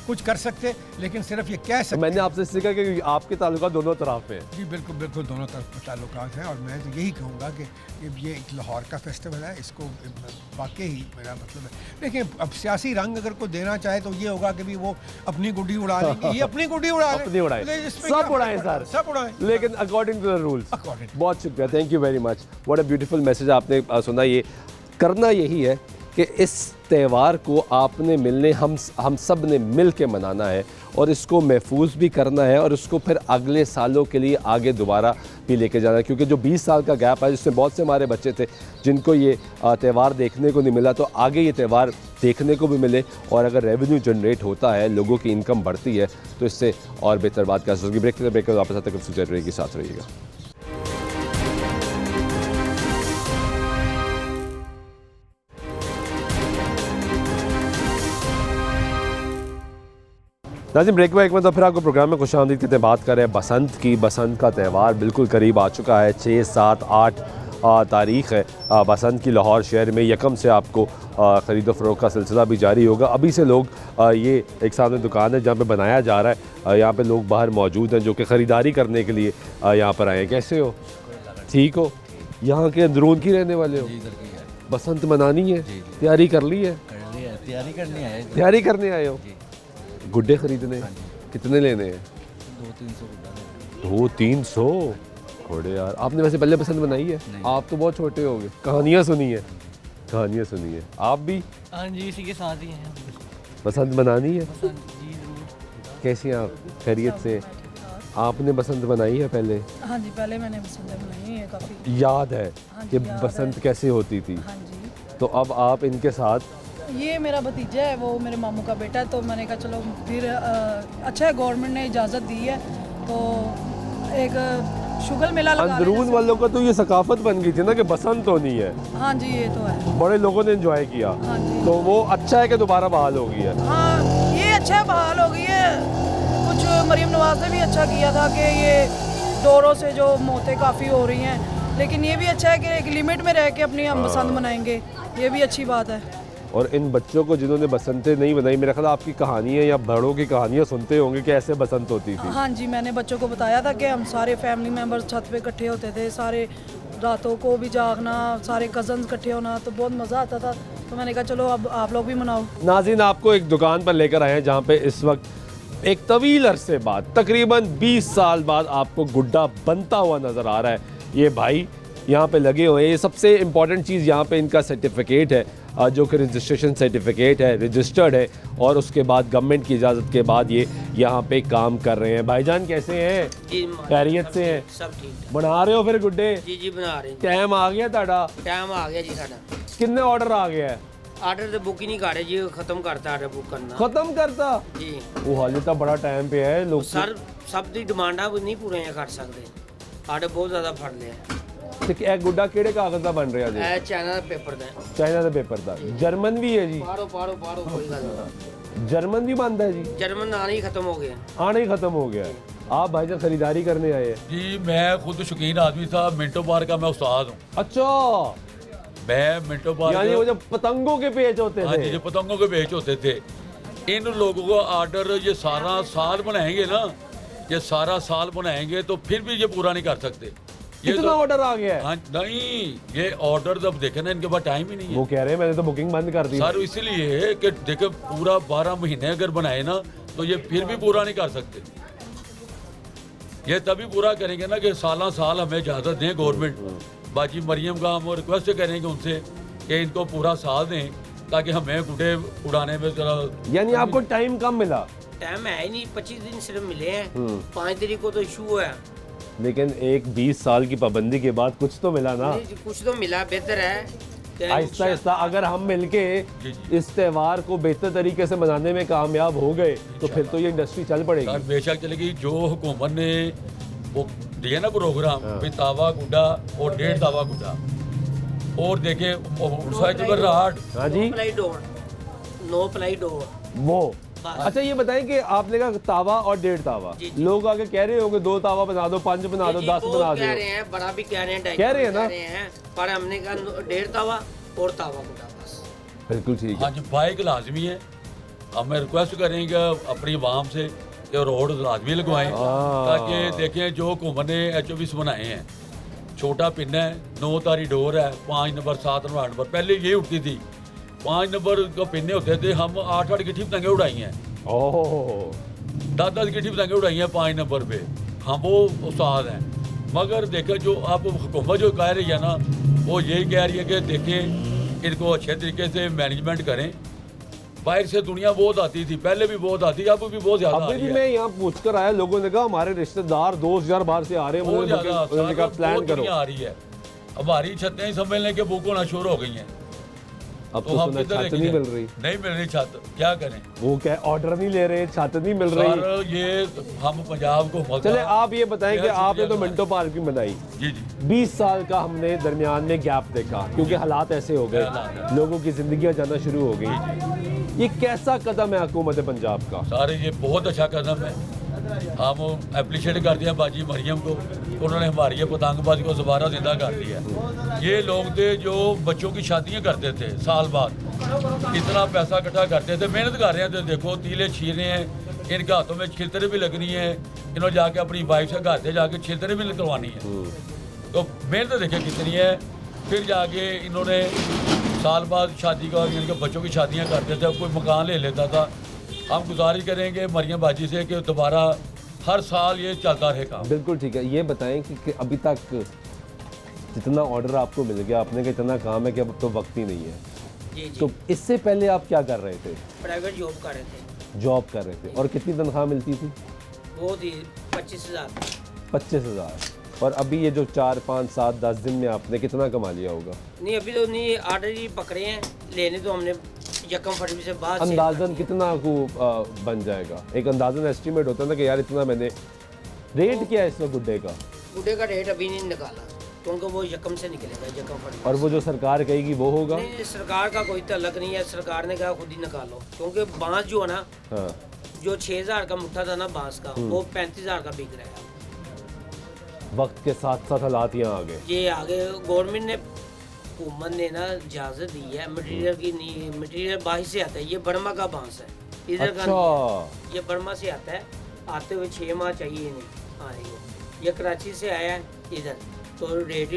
कुछ कर सकते, लेकिन सिर्फ ये कह सकते। मैंने आपसे सीखा कि आपके ताल्लुकात दोनों तरफ हैं। जी बिल्कुल दोनों तरफ ताल्लुकात हैं, और मैं तो यही कहूँगा कि ये एक लाहौर का फेस्टिवल है, इसको बाकी करके ही मेरा मतलब है। देखिए अब सियासी रंग अगर कोई देना चाहे तो ये होगा कि भी वो अपनी गुड्डी उड़ा लेंगे, ये अपनी गुड्डी उड़ा लें, अपनी उड़ाएं, तो इसमें सब क्या उड़ाएं फर्क पड़ता सर, है? सब उड़ाएं, लेकिन according to the rules. According. बहुत शुक्रिया, thank you very much. What a beautiful message आपने सुना। ये करना यही है कि इस त्यौहार को आपने मिलने हम सब ने मिल के मनाना है और इसको महफूज भी करना है और इसको फिर अगले सालों के लिए आगे दोबारा भी लेके जाना है, क्योंकि जो 20 साल का गैप है जिसमें बहुत से हमारे बच्चे थे जिनको ये त्यौहार देखने को नहीं मिला, तो आगे ये त्यौहार देखने को भी मिले और अगर रेवेन्यू जनरेट होता है, लोगों की इनकम बढ़ती है, तो इससे और बेहतर बात कर सकती है। ब्रेक कर वापस आते हैं, रहेगी, साथ रहिएगा। नाज़रीन, ब्रेक में एक मतलब फिर आपको प्रोग्राम में खुशामदीद कहते हैं। बात कर रहे हैं बसंत की। बसंत का त्यौहार बिल्कुल करीब आ चुका है। 6, 7, 8 तारीख़ है बसंत की। लाहौर शहर में यकम से आपको ख़रीदो फ़रोख्त का सिलसिला भी जारी होगा। अभी से लोग ये एक सामने दुकान है जहाँ पे बनाया जा रहा है, यहाँ पे लोग बाहर मौजूद हैं जो कि ख़रीदारी करने के लिए यहाँ पर आए हैं। कैसे हो? ठीक हो? यहाँ के अंदरून की रहने वाले हो? बसंत मनानी है, तैयारी कर ली है? तैयारी करने आए हो? गुड्डे खरीदने? कितने लेने हैं? 200-300 घोड़े यार। आपने वैसे पहले पसंद बनाई है? आप तो बहुत छोटे हो गए। कहानियाँ सुनी है? कहानियाँ सुनी है। आप भी? हाँ जी, इसी के साथ ही हैं। बसंत बनानी है? जी जरूर। कैसी आप? खैरियत से? आपने बसंत बनाई है पहले? हाँ जी, पहले मैंने बसंत बनाई है काफ़ी। याद है कि बसंत कैसे होती थी? हाँ जी। तो अब आप इनके साथ? ये मेरा भतीजा है, वो मेरे मामू का बेटा है, तो मैंने कहा चलो फिर अच्छा है, गवर्नमेंट ने इजाज़त दी है तो एक शुगल मेला लगा। अंदरून वालों का तो ये सकाफत बन गई थी ना कि बसंत होनी है। हाँ जी, ये तो है, बड़े लोगों ने एंजॉय किया। हाँ जी। तो वो अच्छा है कि दोबारा बहाल हो गई है? हाँ, ये अच्छा है, बहाल हो गई है। कुछ मरीम नवाज ने भी अच्छा किया था कि ये डोरों से जो मौतें काफ़ी हो रही हैं, लेकिन ये भी अच्छा है कि एक लिमिट में रह के अपनी हम बसंत मनाएंगे, ये भी अच्छी बात है। और इन बच्चों को जिन्होंने बसंतें नहीं बनाई, मेरा ख्याल आपकी कहानियाँ या बड़ों की कहानियाँ सुनते होंगे कि ऐसे बसंत होती थी। हाँ जी, मैंने बच्चों को बताया था कि हम सारे फैमिली मेम्बर्स छत पे इकट्ठे होते थे, सारे रातों को भी जागना, सारे कज़न्स इकट्ठे होना, तो बहुत मज़ा आता था। तो मैंने कहा चलो अब आप लोग भी मनाओ। नाज़रीन, आपको एक दुकान पर लेकर आए हैं जहाँ पे इस वक्त एक तवील अरसे बाद, तकरीबन 20 साल बाद आपको गुड्डा बनता हुआ नज़र आ रहा है। ये भाई यहाँ पे लगे हुए हैं। ये सबसे इम्पॉर्टेंट चीज़ यहाँ पे इनका सर्टिफिकेट है, जो कि रजिस्ट्रेशन सर्टिफिकेट है, रजिस्टर्ड है, और उसके बाद गवर्नमेंट की इजाज़त के बाद ये यहाँ पे काम कर रहे हैं। भाईजान कैसे हैं? खैरियत से हैं? सब ठीक। बना रहे हो फिर गुड्डे? जी जी बना रहे हैं। टाइम आ गया ताड़ा? टाइम आ गया जी साडा। कितने ऑर्डर आ गया है? आर्डर तो बुक ही नहीं कर रहे जी, खत्म करता आर्डर बुक करना। खत्म करता जी। वो हाले तो बड़ा टाइम पे है लोग। सर सब दी डिमांडा नहीं पूरे कर सकते, आर्डर बहुत ज़्यादा फड़ लिया। ਇਹ ਗੁੱਡਾ ਕਿਹੜੇ ਕਾਗਜ਼ ਦਾ ਬਣ ਰਿਹਾ ਜੀ? ਇਹ ਚਾਈਨਾ ਦਾ ਪੇਪਰ ਦਾ। ਚਾਈਨਾ ਦੇ ਪੇਪਰ ਦਾ। ਜਰਮਨ ਵੀ ਹੈ ਜੀ? ਬਾਹਰੋਂ ਕੋਈ ਗੱਲ ਨਹੀਂ। जर्मन भी बनता है जी? जर्मन आना ही खत्म हो गया। आना ही खत्म हो गया। आप भाई साहब खरीदारी करने आए हैं? जी मैं खुद शौकीन आदमी था, मिंटो बार का मैं उस्ताद हूँ। अच्छा, मैं मिंटो बार, यानी वो जब पतंगों के पेच होते हाँ थे? जी, जो पतंगों के पेच होते थे, इन लोगों को आर्डर ये सारा साल बनाएंगे ना, ये सारा साल बनाएंगे तो फिर भी ये पूरा नहीं कर सकते। ये कितना ऑर्डर आ गया है? हाँ, नहीं ये ऑर्डर जब देखे ना, इनके पास टाइम ही नहीं है। वो कह रहे हैं मैंने तो बुकिंग बंद कर दी सर इसलिए कि देखे पूरा 12 महीने अगर बनाए ना तो ये फिर भी पूरा नहीं कर सकते। ये तभी पूरा करेंगे ना कि साल साल हमें इजाज़त दें गवर्नमेंट। बाजी मरियम का हम रिक्वेस्ट करेंगे उनसे कि इनको पूरा साल दें ताकि हमें गुड्डे उड़ाने में जरा। यानी आपको टाइम कम मिला? टाइम है ही नहीं, 25 दिन सिर्फ मिले हैं। 5 तारीख को तो इशू है, लेकिन एक 20 साल की पाबंदी के बाद कुछ तो मिला ना? कुछ तो मिला, बेहतर है। आहिस्ता आहिस्ता अगर हम मिलके इस त्यौहार को बेहतर तरीके से मनाने में कामयाब हो गए तो फिर तो ये इंडस्ट्री चल पड़ेगी। बेशक चलेगी। जो हुकूमत ने वो दिया ना प्रोग्राम, तावा गुड्डा और 1.5 तावा गुड्डा, और देखे हाँ जी, नो प्लाई डोर वो। अच्छा ये बताएं कि आपने कहा तावा और 1.5 तावा, लोग आगे कह रहे होंगे 2 तावा बना दो, 5 बना दो, 10 बना दो। कह रहे हैं, बड़ा भी कह रहे हैं, कह रहे हैं ना, पर हमने कहा 1.5 तावा और तावा गुड्डा बस। बिल्कुल ठीक है। हाँ जी, बाइक लाजमी है। हम रिक्वेस्ट करेंगे अपनी आवाम से कि रोड लाजमी लगवाएं ताकि देखें जो हुकूमत ने HOVs बनाए हैं। छोटा पिन है, 9 तारी डोर है, 5 नंबर 7 नंबर 8 नंबर, पहले ये उठती थी, 5 नंबर को पिन्ने होते थे, हम 8-8 गिट्टी पतंगे उड़ाई हैं, ओह 10-10 गिट्टी पतंगे उड़ाई हैं 5 नंबर पे, हम वो उस्ताद हैं। मगर देखें जो आप हुकूमत जो कह रही है ना, वो यही कह रही है कि देखें इनको अच्छे तरीके से मैनेजमेंट करें। बाहर से दुनिया बहुत आती थी, पहले भी बहुत आती, अब भी बहुत ज़्यादा अभी भी मैं यहाँ पूछ कर आया, लोगों ने कहा हमारे रिश्तेदार दोस्त यार बाहर से आ रहे हैं, बहुत ज़्यादा उन्होंने कहा प्लान करो। आ रही है, हमारी छतें ही समझने के बुक होना शुरू हो गई हैं। अब तो सुना छत नहीं मिल रही, नहीं मिल रही छत, क्या करें? वो क्या ऑर्डर नहीं ले रहे, छत नहीं मिल रही। सर ये हम पंजाब को चले आप ये बताएं कि आपने तो मिंटो पार्क भी बनाई, जी जी 20 साल का हमने दरमियान में गैप देखा क्योंकि हालात ऐसे हो गए, लोगों की जिंदगियां जाना शुरू हो गई। ये कैसा कदम है हुकूमत पंजाब का? सारे ये बहुत अच्छा कदम है, हम अप्रिशिएट करते हैं बाजी मरियम को, उन्होंने हमारी ये पतंगबाजी को दोबारा जिंदा कर दिया। ये लोग थे जो बच्चों की शादियां करते थे, साल बाद इतना पैसा इकट्ठा करते थे, मेहनत कर रहे हैं, देखो तीले छीन रहे हैं, इनके हाथों में छिलतरे भी लगनी है, इन्होंने जाके अपनी वाइफ से घर से जाके छिलतरे भी निकलवानी है, तो मेहनत देखे कितनी है। फिर जाके इन्होंने साल बाद शादी का, इनके बच्चों की शादियाँ करते थे, कोई मकान ले लेता था। हम गुजारिश करेंगे मरियम बाजी से कि दोबारा हर साल ये चलता रहे काम। बिल्कुल ठीक है। ये बताएं कि अभी तक जितना ऑर्डर आपको मिल गया, आपने का इतना काम है कि अब तो वक्त ही नहीं है, जी जी तो इससे पहले आप क्या कर रहे थे? प्राइवेट जॉब कर रहे थे। जॉब कर रहे थे, और कितनी तनख्वाह मिलती थी? वो थी 25,000। 25,000। और अभी ये जो 4, 5, 7, 10 दिन में आपने कितना कमा लिया होगा? नहीं अभी तो नहीं, ऑर्डर ही पकड़े हैं, लेने तो हमने यकम फरवरी से बाद। अंदाजन कितना को बन जाएगा? एक अंदाजन एस्टिमेट होता है ना कि यार इतना मैंने। रेट क्या है इसमें गुड्डे का? गुड्डे का रेट अभी नहीं निकाला क्योंकि वो यकम से निकलेगा, यकम फरवरी। और वो जो सरकार कहेगी वो होगा? नहीं, सरकार का कोई तल्लक नहीं है, सरकार ने कहा खुद ही निकालो, क्योंकि बांस जो है ना, हाँ। जो 6,000 का मुट्ठा था ना बांस का, वो 35,000 का बिक रहा है। वक्त के साथ साथ हालात यहाँ आ गए। ये आगे गवर्नमेंट ने, हुकूमत ने ना इजाज़त दी है, मटेरियल की नहीं, मटेरियल बाहर से आता है, ये बर्मा का बांस है, इधर का नहीं, ये बर्मा से आता है, आते हुए 6 माह चाहिए नहीं आने को। ये कराची से आया है इधर, तो रेट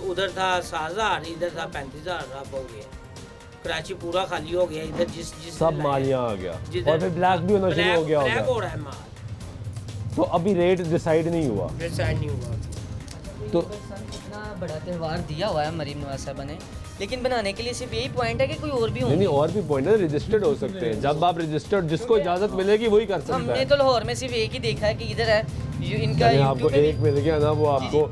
उधर था 7,000, इधर था 35,000, अब हो गया। कराची पूरा खाली हो गया, इधर जिस सब माल यहाँ आ गया, और फिर ब्लैक भी होना शुरू हो गया ब्लैक होगा। हो रहा है माल, तो अभी रेट डिसाइड नहीं हुआ? डिसाइड नहीं हुआ। तो इतना बड़ा त्यौहार दिया हुआ है मरीम नवाज साहब ने, लेकिन बनाने के लिए सिर्फ यही पॉइंट है कि कोई और भी नहीं, और भी पॉइंट है, रजिस्टर्ड हो सकते हैं। जब आप रजिस्टर्ड, जिसको इजाजत मिलेगी वही कर सकता है। हमने तो लाहौर में सिर्फ एक ही देखा है कि इधर है इनका, आपको एक मिल गया ना, वो आपको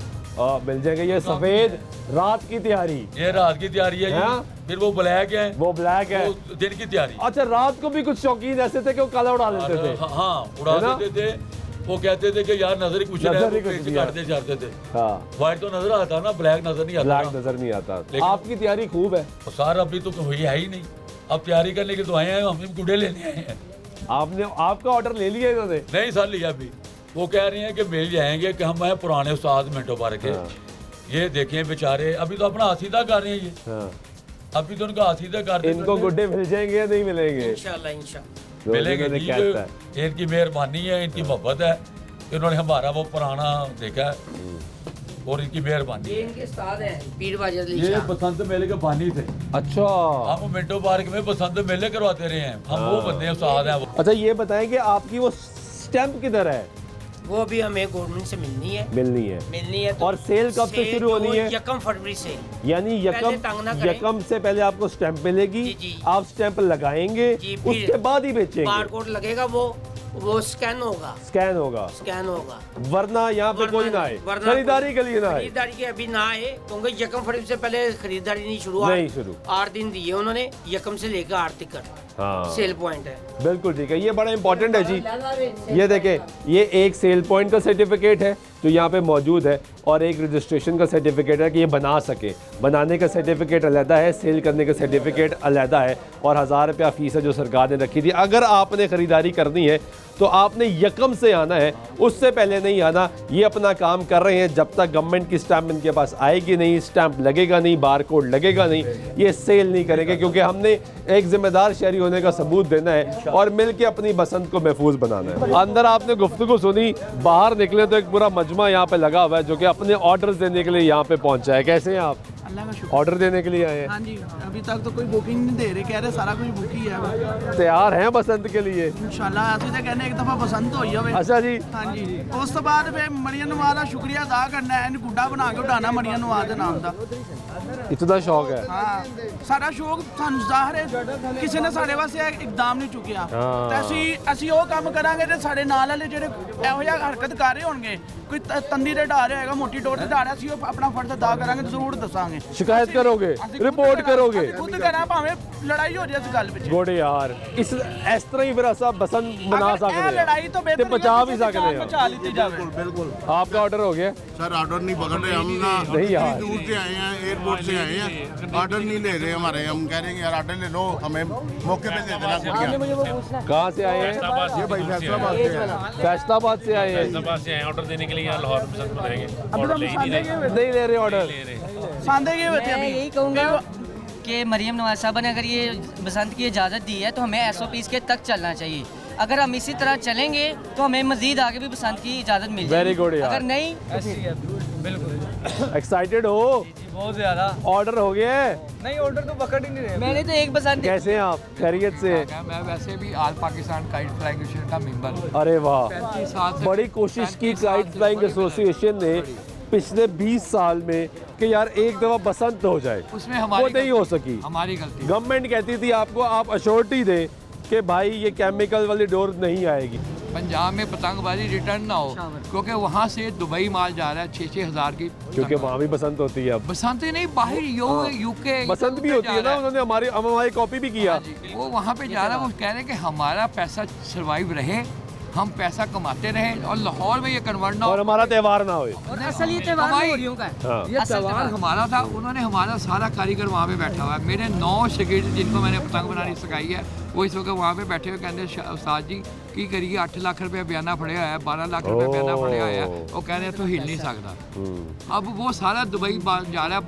मिल जाएगा। ये सफेद रात की तैयारी, ये रात की तैयारी है जी। फिर वो ब्लैक है, वो ब्लैक है, वो दिन की तैयारी। अच्छा, रात को भी कुछ शौकीन ऐसे थे कि वो काला उड़ा लेते थे। हाँ, उड़ा देते थे। वो कहते थे कि यार नजर ही कुछ नहीं काटते जाते थे। हाँ, व्हाइट तो नजर आता ना, ब्लैक नजर नहीं आता। ब्लैक नजर नहीं आता। आपकी तैयारी खूब है। सर अभी तो हुई है ही नहीं, अब तैयारी करने के तो आए हैं, हम गुड्डे लेने आए हैं। आपने, आपका ऑर्डर ले लिया इन्होंने? नहीं सर, लिया अभी। वो कह रही हैं कि मिल जाएंगे, कि हम हैं पुराने उस्ताद मिंटो पार्क के। ये देखें बेचारे, अभी तो अपना आसीदा कर रहे हैं ये, अभी तो उनका आसीदा कर रहे हैं। इनको गुड्डे मिल जाएंगे या नहीं मिलेंगे? इंशाल्लाह इंशाल्लाह मिलेंगे। इनकी मेहरबानी है, इनकी मोहब्बत है, इन्होंने हमारा वो पुराना देखा है, और इनकी मेहरबानी। ये इनके उस्ताद हैं पीर बाजी अली ये शाह। बसंत मेले के बानी थे। अच्छा, हम मिंटो पार्क में बसंत मेले करवाते रहे हैं, हम वो बंदे उस्ताद हैं। अच्छा, ये बताएं कि आपकी वो स्टैंप किधर है? वो अभी हमें गवर्नमेंट से मिलनी है। मिलनी है तो और सेल कब से शुरू होनी है? यकम फरवरी से। यानी यकम से पहले आपको स्टैंप मिलेगी, आप स्टैंप लगाएंगे, उसके बाद ही बेचेंगे। बारकोड लगेगा, वो स्कैन होगा, वरना यहाँ पे कोई ना आए, खरीदारी के लिए ना आए। खरीदारी के अभी ना आए, क्योंकि यकम फरवरी से पहले खरीदारी नहीं शुरू। 8 दिन दिए उन्होंने, यकम से लेकर 8 तक। हाँ, सेल पॉइंट है। बिल्कुल ठीक है, ये बड़ा इंपॉर्टेंट है जी। ये देखें, ये एक सेल पॉइंट का सर्टिफिकेट है जो यहाँ पे मौजूद है, और एक रजिस्ट्रेशन का सर्टिफिकेट है कि ये बना सके। बनाने का सर्टिफिकेट अलहदा है, सेल करने का सर्टिफिकेट अलहदा है, और 1000 रुपया फीस है जो सरकार ने रखी थी। अगर आपने ख़रीदारी करनी है तो आपने यकम से आना है, उससे पहले नहीं आना। ये अपना काम कर रहे हैं, जब तक गवर्नमेंट की स्टैंप इनके पास आएगी नहीं, स्टैंप लगेगा नहीं, बारकोड लगेगा नहीं, ये सेल नहीं करेंगे, क्योंकि हमने एक जिम्मेदार शहरी होने का सबूत देना है और मिल के अपनी बसंत को महफूज बनाना है। अंदर आपने गुफ्तगू सुनी, बाहर निकले तो एक पूरा मजमा यहाँ पे लगा हुआ है जो कि अपने ऑर्डर्स देने के लिए यहाँ पे पहुँचा है। कैसे हैं आप? अल्लाह का शुक्र। ऑर्डर देने के लिए आए हैं? हाँ जी, अभी तक तो कोई बुकिंग नहीं दे रहे, कह रहे सारा कुछ बुक ही है। तैयार हैं बसंत के लिए? इंशाल्लाह ਅਸੀਂ ਤਾਂ ਕਹਿੰਦੇ ਇੱਕ ਦਫਾ ਬਸੰਤ ਹੋਈ ਜਾਵੇ। अच्छा जी। ਹਾਂਜੀ, ਉਸ ਤੋਂ ਬਾਅਦ ਫਿਰ ਮਰੀਮ ਨਵਾਜ਼ ਦਾ ਸ਼ੁਕਰੀਆ ਅਦਾ ਕਰਨਾ ਹੈ, ਇਹਨੂੰ ਗੁੱਡਾ ਬਣਾ ਕੇ ਉਡਾਣਾ ਮਰੀਮ ਨਵਾਜ਼ ਦੇ ਨਾਮ ਦਾ। इतना शौक है? ਹਾਂ, ਸਾਡਾ ਸ਼ੌਕ ਸਾਨੂੰ ਜ਼ਾਹਰ ਹੈ, ਕਿਸੇ ਨੇ ਸਾਡੇ ਵਾਸਤੇ ਇਕਦਾਮ ਨਹੀਂ ਚੁੱਕਿਆ ਤੇ ਅਸੀਂ ਉਹ ਕੰਮ ਕਰਾਂਗੇ ਤੇ ਸਾਡੇ ਨਾਲ ਵਾਲੇ ਜਿਹੜੇ ਇਹੋ ਜਿਹਾ ਹਰਕਤ ਕਰ ਰਹੇ ਹੋਣਗੇ, ਕੋਈ ਤੰਦੀ ਦੇ ਢਾ ਰਿਹਾ ਹੈਗਾ, ਮੋਟੀ ਟੋਟ ਦੇ ਢਾ ਰਿਹਾ, ਅਸੀਂ ਉਹ ਆਪਣਾ ਫਰਜ਼ ਅਦਾ ਕਰਾਂਗੇ, ਜ਼ਰੂਰ ਦੱਸਾਂਗੇ। शिकायत करोगे? रिपोर्ट करोगे? खुद करा भावे लड़ाई हो जाए इस गल पिछे। गोडे यार, इस तरह ही फिर असा बसंत मना सकते हैं, लड़ाई तो बेहतर बचा भी सकते हैं। बचा लीती जावे। बिल्कुल। आपका ऑर्डर हो गया? सर ऑर्डर नहीं पकड़ रहे हम ना, नहीं यार, दूर से आए हैं, एयरपोर्ट से आए हैं, ऑर्डर नहीं ले रहे हमारे। हम कह रहे हैं यार ऑर्डर ले लो, हमें मौके पे दे देना। कहाँ से आए हैं? ये भाई फैसलाबाद से है। फैसलाबाद से आए हैं? ऑर्डर देने के लिए यहाँ लाहौर बसंत को देंगे। नहीं ले रहे ऑर्डर? मैं यही कहूँगा कि मरीम नवाज साहब ने अगर ये बसंत की इजाज़त दी है तो हमें SOPs के तक चलना चाहिए। अगर हम इसी तरह चलेंगे तो हमें मजीद आगे भी बसंत की इजाज़त मिल जाएगी। वेरी गुड यार। अगर नहीं बिल्कुल एक्साइटेड हो? बहुत ज़्यादा। ऑर्डर हो गया है? नहीं, ऑर्डर तो पकड़ ही नहीं रहे। मैंने तो एक बसंत। कैसे हैं आप? खैरियत से? मैं वैसे भी आल पाकिस्तान काइट फ्लाइंग एसोसिएशन का मेंबर। अरे वाह, 35 साल से बड़ी कोशिश की काइट फ्लाइंग एसोसिएशन ने पिछले 20 साल में कि यार एक दफ़ा बसंत हो जाए, उसमें हमारी वो नहीं हो सकी। हमारी गलती। गवर्नमेंट कहती थी आपको, आप अश्योरिटी दें कि भाई ये केमिकल वाली डोर नहीं आएगी। पंजाब में पतंगबाजी रिटर्न ना हो, क्योंकि वहाँ से दुबई माल जा रहा है 6-6 हज़ार की, क्योंकि वहाँ भी बसंत होती है। अब बसंत ही नहीं, बाहर यूके बसंत भी होती है ना, उन्होंने हमारी कॉपी भी किया। वो वहाँ पे जा रहा है, वो कह रहे हैं कि हमारा पैसा सर्वाइव रहे, हम पैसा कमाते रहें और लाहौर में ये कन्वर्ट ना हो और हमारा त्यौहार ना होए। और असल ये त्यौहार मोरियों का है। हाँ। ये त्यौहार हमारा था, उन्होंने हमारा सारा कारीगर वहाँ पे बैठा हुआ है। मेरे 9 शागिर्द जिनको मैंने पतंग बनानी सिखाई है, वो इस वक्त वहाँ पे बैठे हुए कहते उस्ताद जी की करिए 8 लाख रुपया बयाना फड़िया है, 12 लाख रुपया बयाना फड़िया है, वो कह रहे हैं तो हिल नहीं सकता। अब वो सारा दुबई जा रहा है,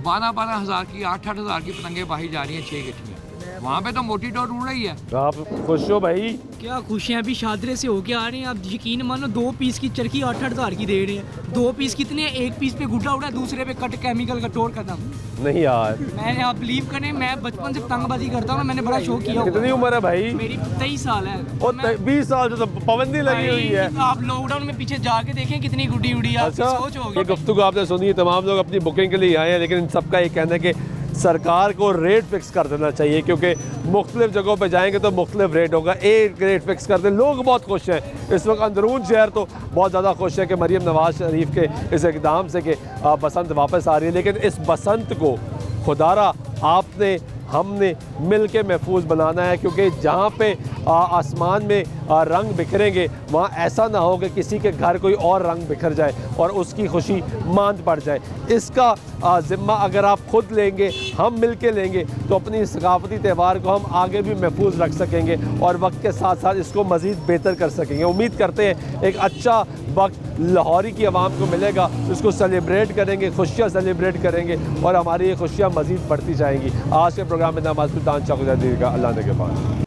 12-12 हज़ार की 8-8 हज़ार की पतंगें बाही जा रही हैं 6 गिट में। वहाँ पे तो मोटी डोर उड़ रही है। आप खुश हो भाई? क्या खुशियाँ, अभी शादरे से होके आ रहे हैं। आप यकीन मानो 2 पीस की चरखी 8-8 हज़ार की दे रहे हैं। 2 पीस कितने? एक पीस पे गुड्डा उड़ा, दूसरे पे कट केमिकल का टोर खत्म। नहीं यार, मैंने, आप बिलीव करें, मैं बचपन से पतंगबाजी करता हूँ, मैंने बड़ा शौक किया। कितनी उम्र है भाई? मेरी 23 साल है। और 20 साल से तो पाबंदी लगी हुई है। आप लॉकडाउन में पीछे जाके देखें कितनी गुड्डी उड़ी। अच्छा, ये गुफ्तगू आपने सुनी, तमाम लोग अपनी बुकिंग के लिए आए हैं, लेकिन इन सबका ये कहना है कि सरकार को रेट फिक्स कर देना चाहिए, क्योंकि मुख्तलिफ जगहों पे जाएंगे तो मुख्तलिफ रेट होगा। एक रेट फिक्स कर दें। लोग बहुत खुश हैं इस वक्त, अंदरून शहर तो बहुत ज़्यादा खुश है कि मरीम नवाज शरीफ के इस इक़दाम से कि बसंत वापस आ रही है। लेकिन इस बसंत को खुदारा आपने हमने मिल के महफूज बनाना है, क्योंकि जहाँ पे आसमान में रंग बिखरेंगे वहाँ ऐसा ना हो कि किसी के घर कोई और रंग बिखर जाए और उसकी खुशी मांद पड़ जाए। इसका ज़िम्मा अगर आप खुद लेंगे, हम मिल के लेंगे, तो अपनी सकाफती त्यौहार को हम आगे भी महफूज रख सकेंगे और वक्त के साथ साथ इसको मज़ीद बेहतर कर सकेंगे। उम्मीद करते हैं एक अच्छा वक्त लाहौरी की आवाम को मिलेगा, इसको सेलिब्रेट करेंगे, खुशियाँ सेलिब्रेट करेंगे और हमारी ये खुशियाँ मज़ीद बढ़ती जाएंगी। आज के प्रोग्राम में नमाज सुल्तान चौक का अल्लाह ने के बाद।